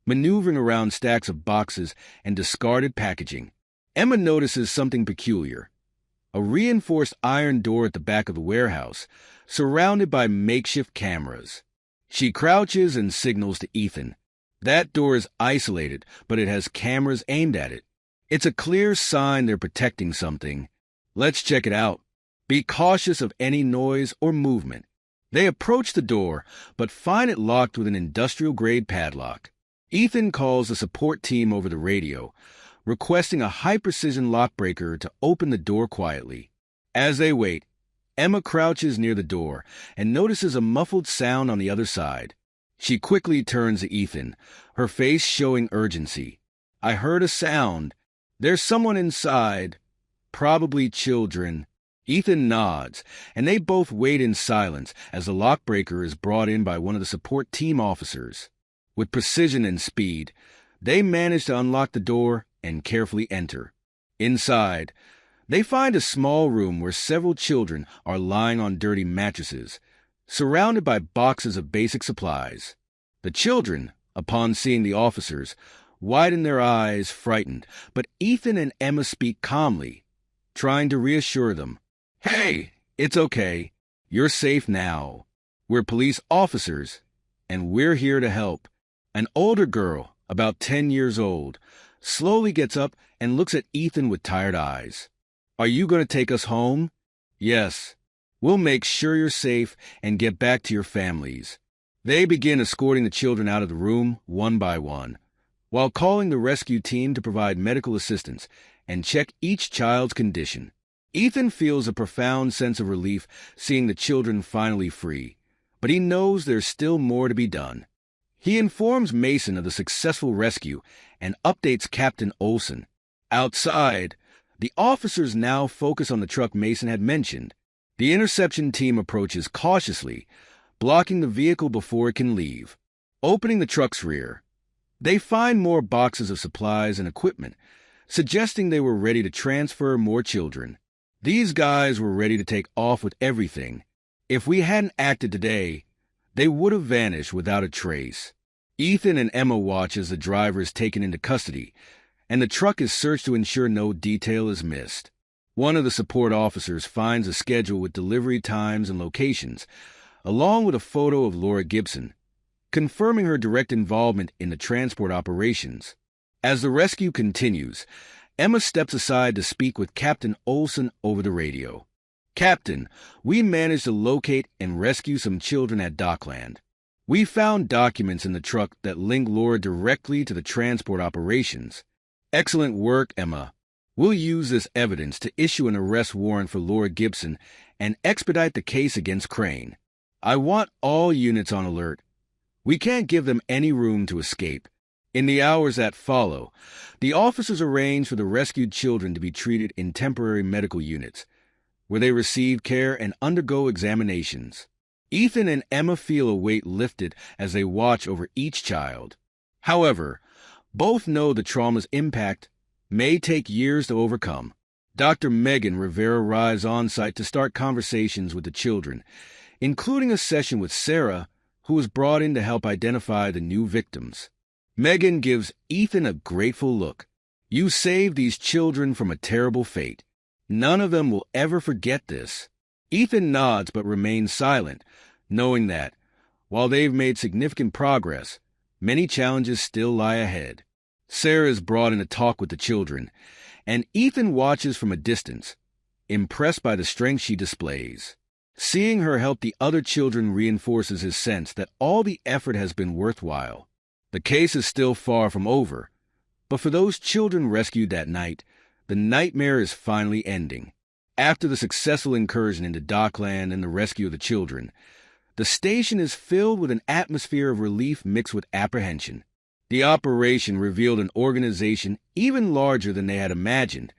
maneuvering around stacks of boxes and discarded packaging. Emma notices something peculiar. A reinforced iron door at the back of the warehouse, surrounded by makeshift cameras. She crouches and signals to Ethan. That door is isolated, but it has cameras aimed at it. It's a clear sign they're protecting something. Let's check it out. Be cautious of any noise or movement. They approach the door, but find it locked with an industrial-grade padlock. Ethan calls the support team over the radio, requesting a high-precision lockbreaker to open the door quietly. As they wait, Emma crouches near the door and notices a muffled sound on the other side. She quickly turns to Ethan, her face showing urgency. I heard a sound. There's someone inside. Probably children. Ethan nods, and they both wait in silence as the lockbreaker is brought in by one of the support team officers. With precision and speed, they manage to unlock the door and carefully enter. Inside, they find a small room where several children are lying on dirty mattresses, surrounded by boxes of basic supplies. The children, upon seeing the officers, widen their eyes, frightened, but Ethan and Emma speak calmly, trying to reassure them. Hey, it's okay. You're safe now. We're police officers, and we're here to help. An older girl, about 10 years old, slowly gets up and looks at Ethan with tired eyes. Are you going to take us home? Yes. We'll make sure you're safe and get back to your families. They begin escorting the children out of the room one by one, while calling the rescue team to provide medical assistance and check each child's condition. Ethan feels a profound sense of relief seeing the children finally free, but he knows there's still more to be done. He informs Mason of the successful rescue and updates Captain Olson. Outside, the officers now focus on the truck Mason had mentioned. The interception team approaches cautiously, blocking the vehicle before it can leave. Opening the truck's rear, they find more boxes of supplies and equipment, suggesting they were ready to transfer more children. These guys were ready to take off with everything. If we hadn't acted today, they would have vanished without a trace. Ethan and Emma watch as the driver is taken into custody, and the truck is searched to ensure no detail is missed. One of the support officers finds a schedule with delivery times and locations, along with a photo of Laura Gibson, confirming her direct involvement in the transport operations. As the rescue continues, Emma steps aside to speak with Captain Olson over the radio. Captain, we managed to locate and rescue some children at Dockland. We found documents in the truck that link Laura directly to the transport operations. Excellent work, Emma. We'll use this evidence to issue an arrest warrant for Laura Gibson and expedite the case against Crane. I want all units on alert. We can't give them any room to escape. In the hours that follow, the officers arrange for the rescued children to be treated in temporary medical units, where they receive care and undergo examinations. Ethan and Emma feel a weight lifted as they watch over each child. However, both know the trauma's impact may take years to overcome. Dr. Megan Rivera arrives on site to start conversations with the children, including a session with Sarah, who is brought in to help identify the new victims. Megan gives Ethan a grateful look. You saved these children from a terrible fate. None of them will ever forget this. Ethan nods but remains silent, knowing that, while they've made significant progress, many challenges still lie ahead. Sarah is brought in to talk with the children, and Ethan watches from a distance, impressed by the strength she displays. Seeing her help the other children reinforces his sense that all the effort has been worthwhile. The case is still far from over, but for those children rescued that night, the nightmare is finally ending. After the successful incursion into Dockland and the rescue of the children, the station is filled with an atmosphere of relief mixed with apprehension. The operation revealed an organization even larger than they had imagined,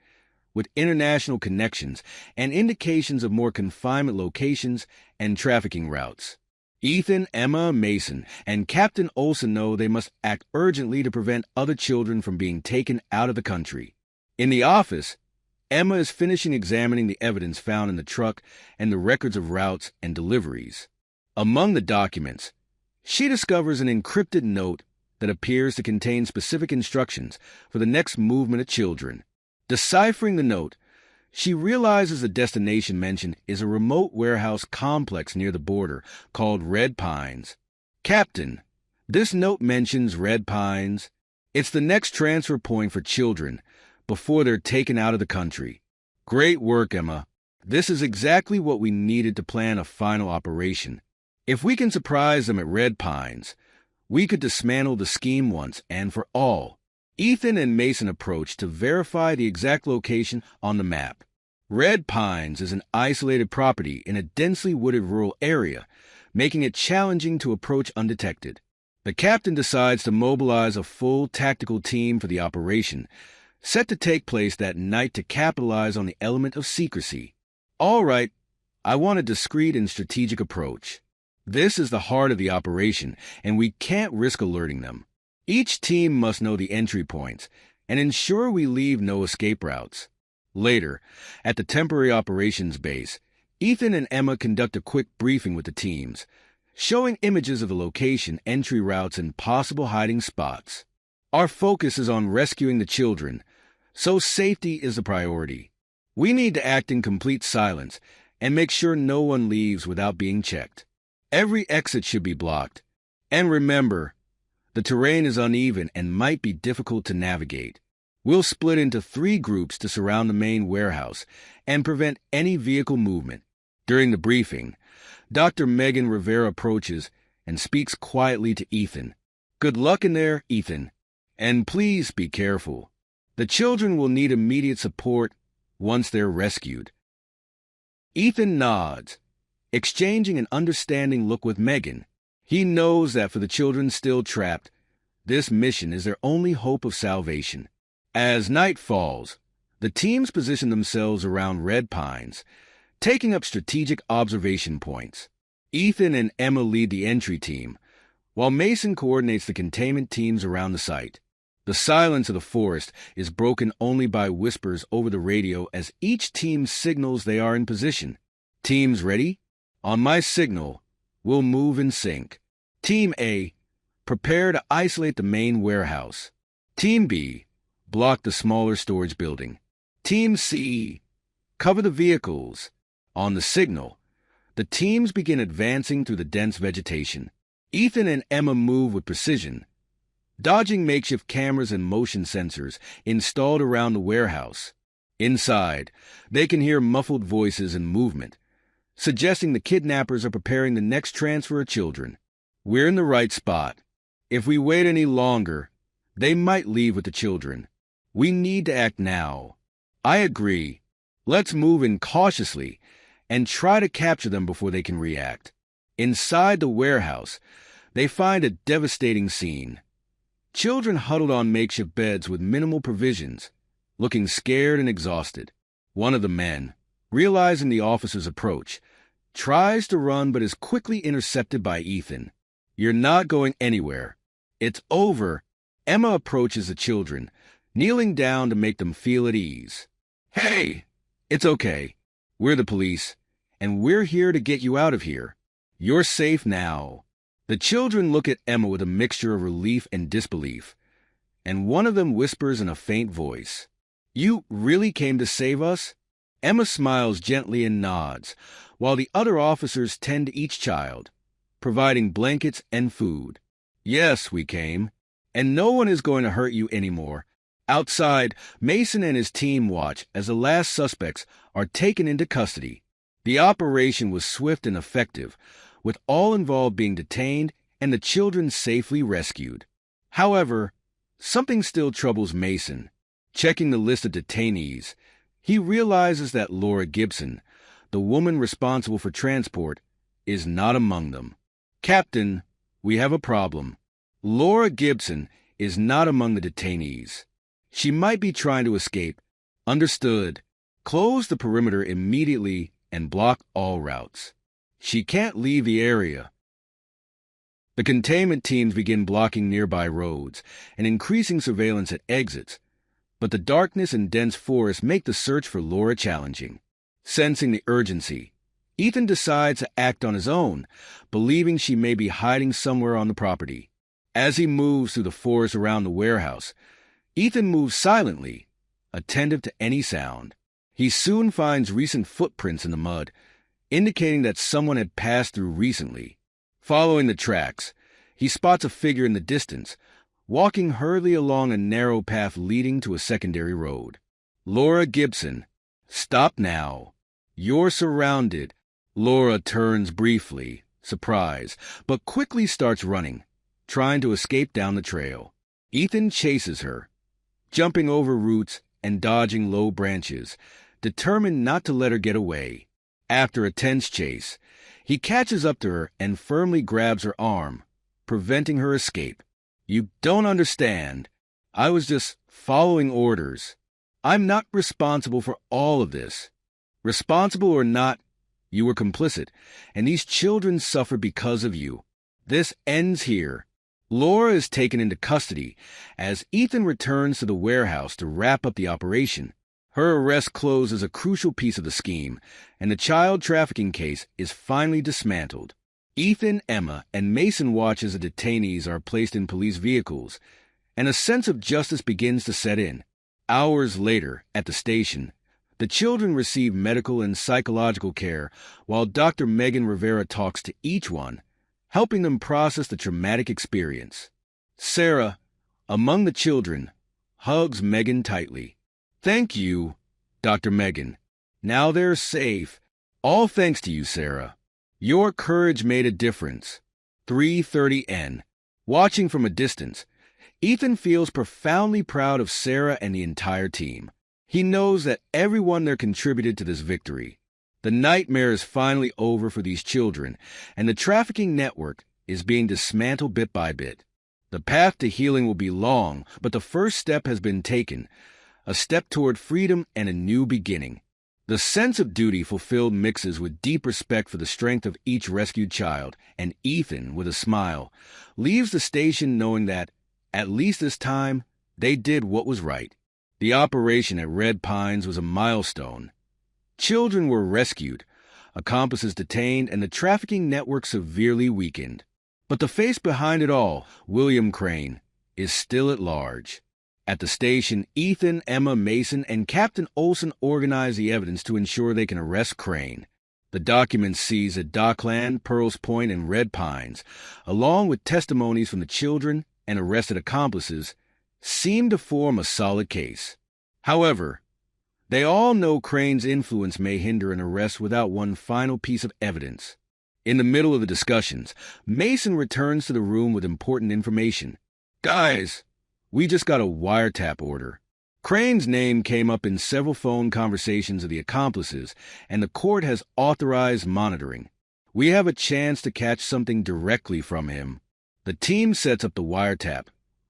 with international connections and indications of more confinement locations and trafficking routes. Ethan, Emma, Mason, and Captain Olsen know they must act urgently to prevent other children from being taken out of the country. In the office, Emma is finishing examining the evidence found in the truck and the records of routes and deliveries. Among the documents, she discovers an encrypted note that appears to contain specific instructions for the next movement of children. Deciphering the note, she realizes the destination mentioned is a remote warehouse complex near the border called Red Pines. Captain, this note mentions Red Pines. It's the next transfer point for children before they're taken out of the country. Great work, Emma. This is exactly what we needed to plan a final operation. If we can surprise them at Red Pines, we could dismantle the scheme once and for all. Ethan and Mason approach to verify the exact location on the map. Red Pines is an isolated property in a densely wooded rural area, making it challenging to approach undetected. The captain decides to mobilize a full tactical team for the operation, set to take place that night to capitalize on the element of secrecy. All right, I want a discreet and strategic approach. This is the heart of the operation, and we can't risk alerting them. Each team must know the entry points and ensure we leave no escape routes. Later, at the temporary operations base, Ethan and Emma conduct a quick briefing with the teams, showing images of the location, entry routes, and possible hiding spots. Our focus is on rescuing the children, so safety is the priority. We need to act in complete silence and make sure no one leaves without being checked. Every exit should be blocked. And remember, the terrain is uneven and might be difficult to navigate. We'll split into 3 groups to surround the main warehouse and prevent any vehicle movement. During the briefing, Dr. Megan Rivera approaches and speaks quietly to Ethan. Good luck in there, Ethan. And please be careful. The children will need immediate support once they're rescued. Ethan nods, exchanging an understanding look with Megan. He knows that for the children still trapped, this mission is their only hope of salvation. As night falls, the teams position themselves around Red Pines, taking up strategic observation points. Ethan and Emma lead the entry team, while Mason coordinates the containment teams around the site. The silence of the forest is broken only by whispers over the radio as each team signals they are in position. Teams ready? On my signal, we'll move in sync. Team A, prepare to isolate the main warehouse. Team B, block the smaller storage building. Team C, cover the vehicles. On the signal, the teams begin advancing through the dense vegetation. Ethan and Emma move with precision, dodging makeshift cameras and motion sensors installed around the warehouse. Inside, they can hear muffled voices and movement, suggesting the kidnappers are preparing the next transfer of children. We're in the right spot. If we wait any longer, they might leave with the children. We need to act now. I agree. Let's move in cautiously and try to capture them before they can react. Inside the warehouse, they find a devastating scene. Children huddled on makeshift beds with minimal provisions, looking scared and exhausted. One of the men, realizing the officer's approach, tries to run but is quickly intercepted by Ethan. You're not going anywhere. It's over. Emma approaches the children, kneeling down to make them feel at ease. Hey, it's okay. We're the police, and we're here to get you out of here. You're safe now. The children look at Emma with a mixture of relief and disbelief, and one of them whispers in a faint voice, "You really came to save us?" Emma smiles gently and nods, while the other officers tend to each child, providing blankets and food. "Yes, we came, and no one is going to hurt you anymore." Outside, Mason and his team watch as the last suspects are taken into custody. The operation was swift and effective, with all involved being detained and the children safely rescued. However, something still troubles Mason. Checking the list of detainees, he realizes that Laura Gibson, the woman responsible for transport, is not among them. "Captain, we have a problem. Laura Gibson is not among the detainees. She might be trying to escape." "Understood. Close the perimeter immediately and block all routes. She can't leave the area." The containment teams begin blocking nearby roads and increasing surveillance at exits, but the darkness and dense forest make the search for Laura challenging. Sensing the urgency, Ethan decides to act on his own, believing she may be hiding somewhere on the property. As he moves through the forest around the warehouse, Ethan moves silently, attentive to any sound. He soon finds recent footprints in the mud, indicating that someone had passed through recently. Following the tracks, he spots a figure in the distance, walking hurriedly along a narrow path leading to a secondary road. "Laura Gibson, stop now. You're surrounded." Laura turns briefly, surprised, but quickly starts running, trying to escape down the trail. Ethan chases her, jumping over roots and dodging low branches, determined not to let her get away. After a tense chase, he catches up to her and firmly grabs her arm, preventing her escape. "You don't understand. I was just following orders. I'm not responsible for all of this. Responsible or not, you were complicit, and these children suffer because of you. This ends here." Laura is taken into custody as Ethan returns to the warehouse to wrap up the operation. Her arrest closes a crucial piece of the scheme, and the child trafficking case is finally dismantled. Ethan, Emma, and Mason watch as the detainees are placed in police vehicles, and a sense of justice begins to set in. Hours later, at the station, the children receive medical and psychological care while Dr. Megan Rivera talks to each one, helping them process the traumatic experience. Sarah, among the children, hugs Megan tightly. "Thank you, Dr. Megan. Now they're safe. All thanks to you, Sarah. Your courage made a difference." 3:30 N. Watching from a distance, Ethan feels profoundly proud of Sarah and the entire team. He knows that everyone there contributed to this victory. The nightmare is finally over for these children, and the trafficking network is being dismantled bit by bit. The path to healing will be long, but the first step has been taken, a step toward freedom and a new beginning. The sense of duty fulfilled mixes with deep respect for the strength of each rescued child, and Ethan, with a smile, leaves the station knowing that, at least this time, they did what was right. The operation at Red Pines was a milestone. Children were rescued, accomplices detained, and the trafficking network severely weakened. But the face behind it all, William Crane, is still at large. At the station, Ethan, Emma, Mason, and Captain Olson organize the evidence to ensure they can arrest Crane. The documents seized at Dockland, Pearls Point, and Red Pines, along with testimonies from the children and arrested accomplices, seem to form a solid case. However, they all know Crane's influence may hinder an arrest without one final piece of evidence. In the middle of the discussions, Mason returns to the room with important information. "Guys, we just got a wiretap order. Crane's name came up in several phone conversations of the accomplices, and the court has authorized monitoring. We have a chance to catch something directly from him." The team sets up the wiretap,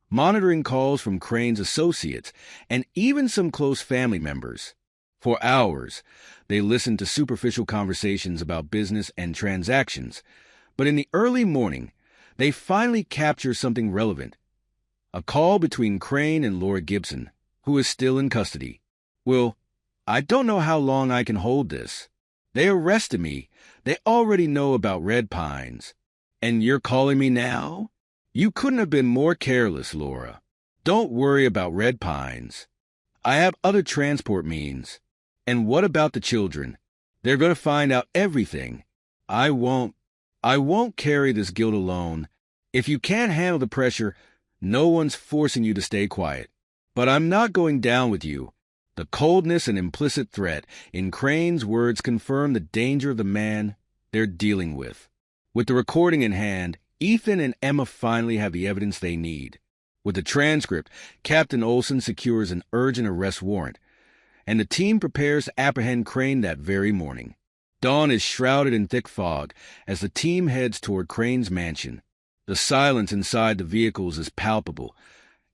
monitoring calls from Crane's associates and even some close family members. For hours, they listen to superficial conversations about business and transactions, but in the early morning, they finally capture something relevant. A call between Crane and Laura Gibson, who is still in custody. "Well, I don't know how long I can hold this. They arrested me. They already know about Red Pines. And you're calling me now? You couldn't have been more careless, Laura. Don't worry about Red Pines. I have other transport means. And what about the children? They're going to find out everything. I won't carry this guilt alone. If you can't handle the pressure, no one's forcing you to stay quiet. But I'm not going down with you. The coldness and implicit threat in Crane's words confirm the danger of the man they're dealing with. With the recording in hand, Ethan and Emma finally have the evidence they need. With the transcript, Captain Olson secures an urgent arrest warrant, and the team prepares to apprehend Crane that very morning. Dawn is shrouded in thick fog as the team heads toward Crane's mansion. The silence inside the vehicles is palpable,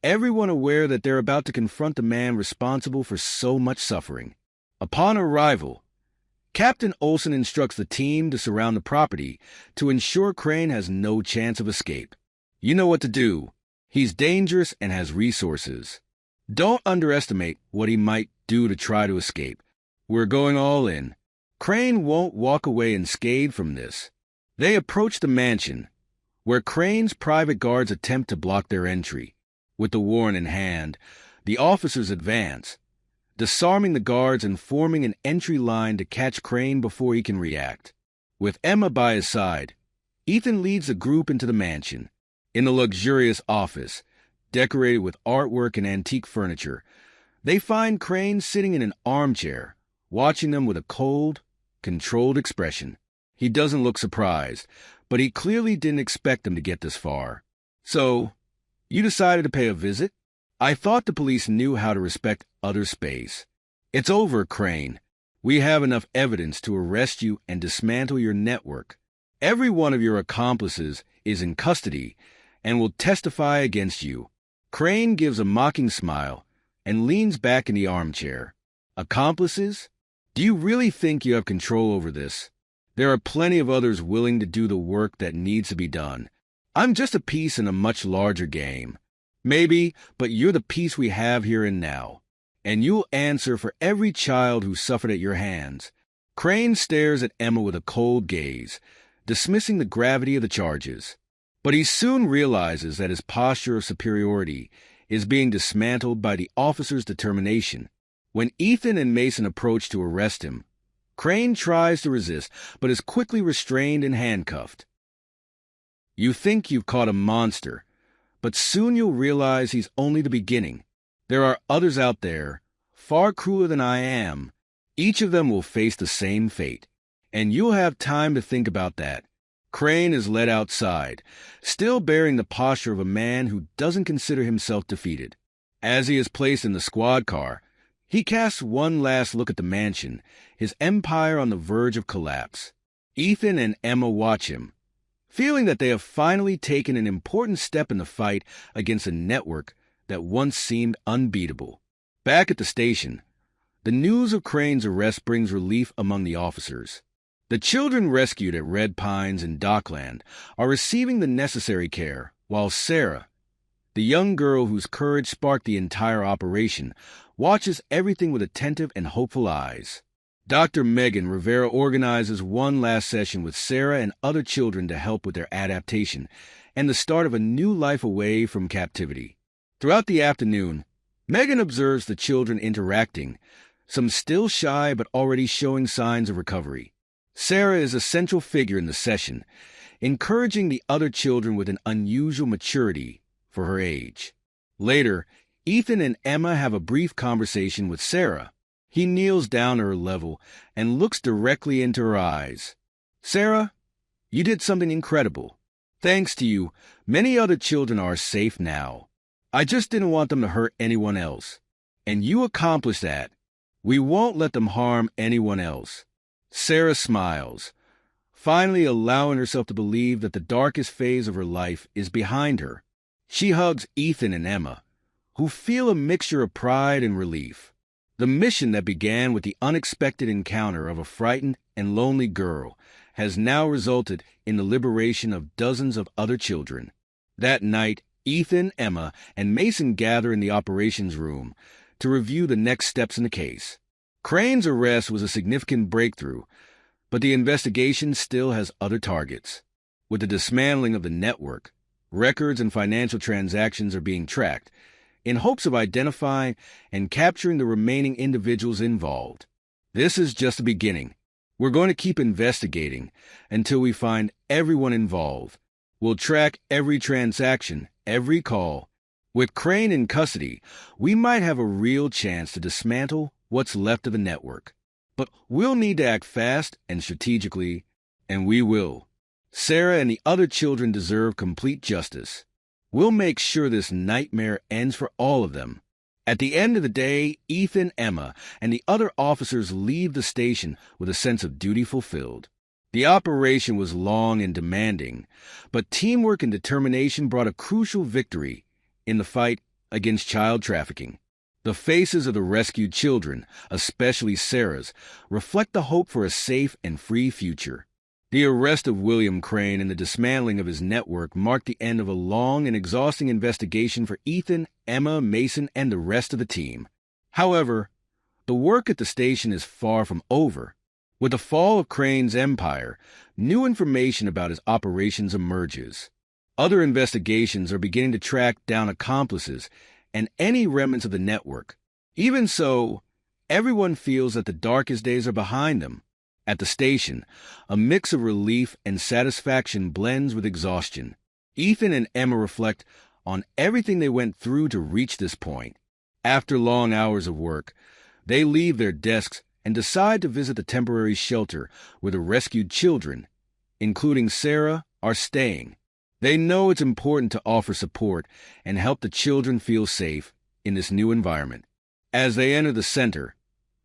everyone aware that they're about to confront the man responsible for so much suffering. Upon arrival, Captain Olson instructs the team to surround the property to ensure Crane has no chance of escape. You know what to do. He's dangerous and has resources. Don't underestimate what he might do to try to escape. We're going all in. Crane won't walk away unscathed from this. They approach the mansion, where Crane's private guards attempt to block their entry. With the warrant in hand, the officers advance, disarming the guards and forming an entry line to catch Crane before he can react. With Emma by his side, Ethan leads the group into the mansion. In the luxurious office, decorated with artwork and antique furniture, they find Crane sitting in an armchair, watching them with a cold, controlled expression. He doesn't look surprised, but he clearly didn't expect them to get this far. So, you decided to pay a visit? I thought the police knew how to respect other space. It's over, Crane. We have enough evidence to arrest you and dismantle your network. Every one of your accomplices is in custody and will testify against you. Crane gives a mocking smile and leans back in the armchair. Accomplices? Do you really think you have control over this? There are plenty of others willing to do the work that needs to be done. I'm just a piece in a much larger game. Maybe, but you're the piece we have here and now. And you'll answer for every child who suffered at your hands. Crane stares at Emma with a cold gaze, dismissing the gravity of the charges. But he soon realizes that his posture of superiority is being dismantled by the officer's determination. When Ethan and Mason approach to arrest him, Crane tries to resist, but is quickly restrained and handcuffed. You think you've caught a monster, but soon you'll realize he's only the beginning. There are others out there, far crueler than I am. Each of them will face the same fate, and you'll have time to think about that. Crane is led outside, still bearing the posture of a man who doesn't consider himself defeated. As he is placed in the squad car, he casts one last look at the mansion, his empire on the verge of collapse. Ethan and Emma watch him, feeling that they have finally taken an important step in the fight against a network that once seemed unbeatable. Back at the station, the news of Crane's arrest brings relief among the officers. The children rescued at Red Pines and Dockland are receiving the necessary care, while Sarah, the young girl whose courage sparked the entire operation, watches everything with attentive and hopeful eyes. Dr. Megan Rivera organizes one last session with Sarah and other children to help with their adaptation and the start of a new life away from captivity. Throughout the afternoon, Megan observes the children interacting, some still shy but already showing signs of recovery. Sarah is a central figure in the session, encouraging the other children with an unusual maturity for her age. Later, Ethan and Emma have a brief conversation with Sarah. He kneels down at her level and looks directly into her eyes. Sarah, you did something incredible. Thanks to you, many other children are safe now. I just didn't want them to hurt anyone else. And you accomplished that. We won't let them harm anyone else. Sarah smiles, finally allowing herself to believe that the darkest phase of her life is behind her. She hugs Ethan and Emma, who feel a mixture of pride and relief. The mission that began with the unexpected encounter of a frightened and lonely girl has now resulted in the liberation of dozens of other children. That night, Ethan, Emma, and Mason gather in the operations room to review the next steps in the case. Crane's arrest was a significant breakthrough, but the investigation still has other targets. With the dismantling of the network, records and financial transactions are being tracked in hopes of identifying and capturing the remaining individuals involved. This is just the beginning. We're going to keep investigating until we find everyone involved. We'll track every transaction, every call. With Crane in custody, we might have a real chance to dismantle what's left of the network. But we'll need to act fast and strategically, and we will. Sarah and the other children deserve complete justice. We'll make sure this nightmare ends for all of them. At the end of the day, Ethan, Emma, and the other officers leave the station with a sense of duty fulfilled. The operation was long and demanding, but teamwork and determination brought a crucial victory in the fight against child trafficking. The faces of the rescued children, especially Sarah's, reflect the hope for a safe and free future. The arrest of William Crane and the dismantling of his network marked the end of a long and exhausting investigation for Ethan, Emma, Mason, and the rest of the team. However, the work at the station is far from over. With the fall of Crane's empire, new information about his operations emerges. Other investigations are beginning to track down accomplices and any remnants of the network. Even so, everyone feels that the darkest days are behind them. At the station, a mix of relief and satisfaction blends with exhaustion. Ethan and Emma reflect on everything they went through to reach this point. After long hours of work, they leave their desks and decide to visit the temporary shelter where the rescued children, including Sarah, are staying. They know it's important to offer support and help the children feel safe in this new environment. As they enter the center,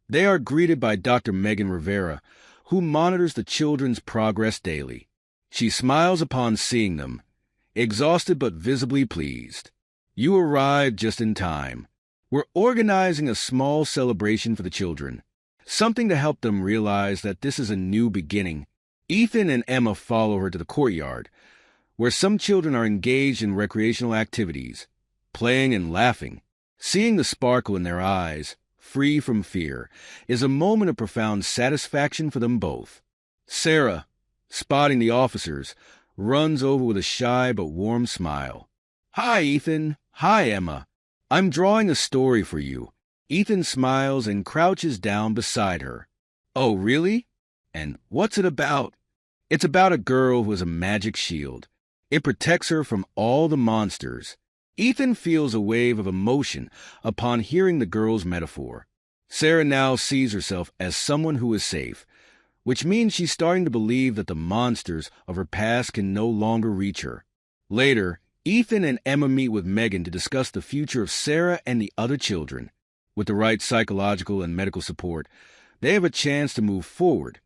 they are greeted by Dr. Megan Rivera, who monitors the children's progress daily. She smiles upon seeing them, exhausted but visibly pleased. You arrived just in time. We're organizing a small celebration for the children, something to help them realize that this is a new beginning. Ethan and Emma follow her to the courtyard, where some children are engaged in recreational activities, playing and laughing. Seeing the sparkle in their eyes, free from fear, is a moment of profound satisfaction for them both. Sarah, spotting the officers, runs over with a shy but warm smile. Hi, Ethan. Hi, Emma. I'm drawing a story for you. Ethan smiles and crouches down beside her. Oh, really? And what's it about? It's about a girl who has a magic shield. It protects her from all the monsters. Ethan feels a wave of emotion upon hearing the girl's metaphor. Sarah now sees herself as someone who is safe, which means she's starting to believe that the monsters of her past can no longer reach her. Later, Ethan and Emma meet with Megan to discuss the future of Sarah and the other children. With the right psychological and medical support, they have a chance to move forward.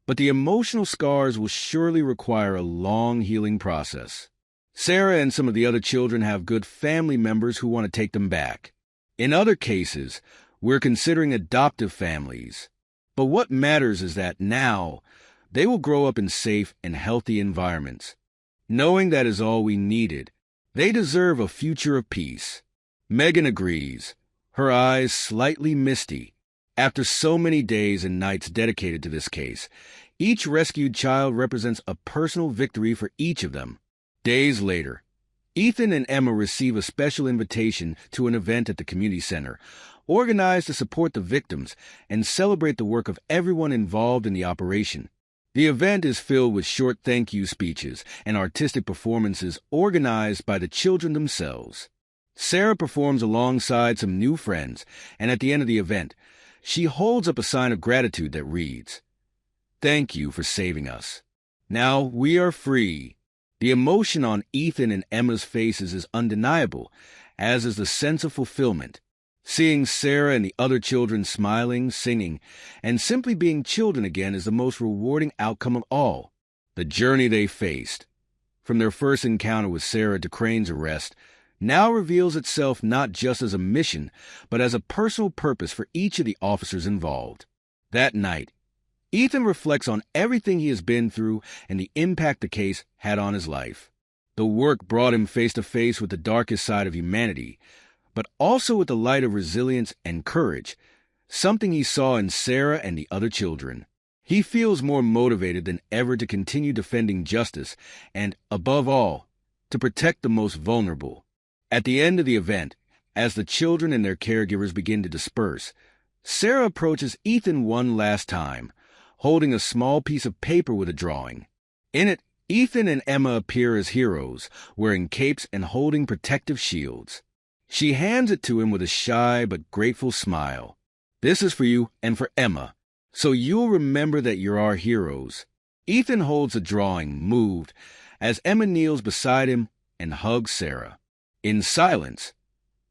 But the emotional scars will surely require a long healing process. Sarah and some of the other children have good family members who want to take them back. In other cases, we're considering adoptive families. But what matters is that now, they will grow up in safe and healthy environments. Knowing that is all we needed, they deserve a future of peace. Megan agrees, her eyes slightly misty. After so many days and nights dedicated to this case, each rescued child represents a personal victory for each of them. Days later, Ethan and Emma receive a special invitation to an event at the community center, organized to support the victims and celebrate the work of everyone involved in the operation. The event is filled with short thank you speeches and artistic performances organized by the children themselves. Sarah performs alongside some new friends, and at the end of the event, she holds up a sign of gratitude that reads, "Thank you for saving us. Now we are free." The emotion on Ethan and Emma's faces is undeniable, as is the sense of fulfillment. Seeing Sarah and the other children smiling, singing, and simply being children again is the most rewarding outcome of all. The journey they faced, from their first encounter with Sarah to Crane's arrest, now reveals itself not just as a mission, but as a personal purpose for each of the officers involved. That night, Ethan reflects on everything he has been through and the impact the case had on his life. The work brought him face to face with the darkest side of humanity, but also with the light of resilience and courage, something he saw in Sarah and the other children. He feels more motivated than ever to continue defending justice and, above all, to protect the most vulnerable. At the end of the event, as the children and their caregivers begin to disperse, Sarah approaches Ethan one last time, holding a small piece of paper with a drawing. In it, Ethan and Emma appear as heroes, wearing capes and holding protective shields. She hands it to him with a shy but grateful smile. "This is for you and for Emma, so you'll remember that you're our heroes." Ethan holds the drawing, moved, as Emma kneels beside him and hugs Sarah. In silence,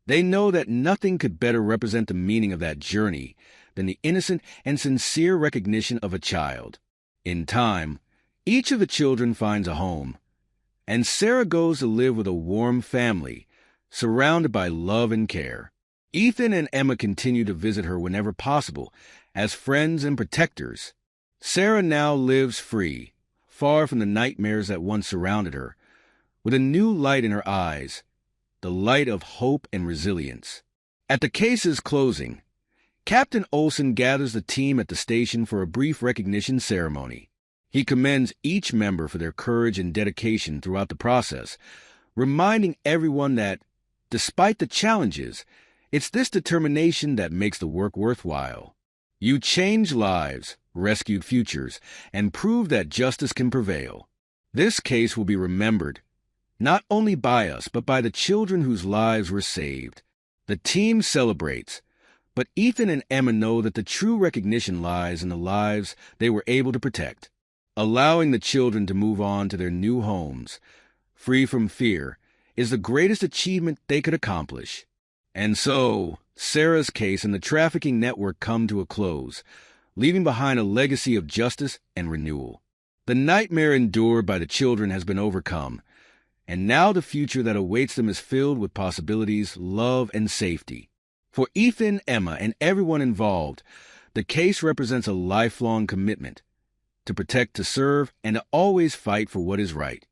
they know that nothing could better represent the meaning of that journey than the innocent and sincere recognition of a child. In time, each of the children finds a home, and Sarah goes to live with a warm family, surrounded by love and care. Ethan and Emma continue to visit her whenever possible, as friends and protectors. Sarah now lives free, far from the nightmares that once surrounded her, with a new light in her eyes, the light of hope and resilience. At the case's closing, Captain Olson gathers the team at the station for a brief recognition ceremony. He commends each member for their courage and dedication throughout the process, reminding everyone that, despite the challenges, it's this determination that makes the work worthwhile. You changed lives, rescued futures, and proved that justice can prevail. This case will be remembered, not only by us, but by the children whose lives were saved. The team celebrates, but Ethan and Emma know that the true recognition lies in the lives they were able to protect. Allowing the children to move on to their new homes, free from fear, is the greatest achievement they could accomplish. And so, Sarah's case and the trafficking network come to a close, leaving behind a legacy of justice and renewal. The nightmare endured by the children has been overcome, and now the future that awaits them is filled with possibilities, love, and safety. For Ethan, Emma, and everyone involved, the case represents a lifelong commitment to protect, to serve, and to always fight for what is right.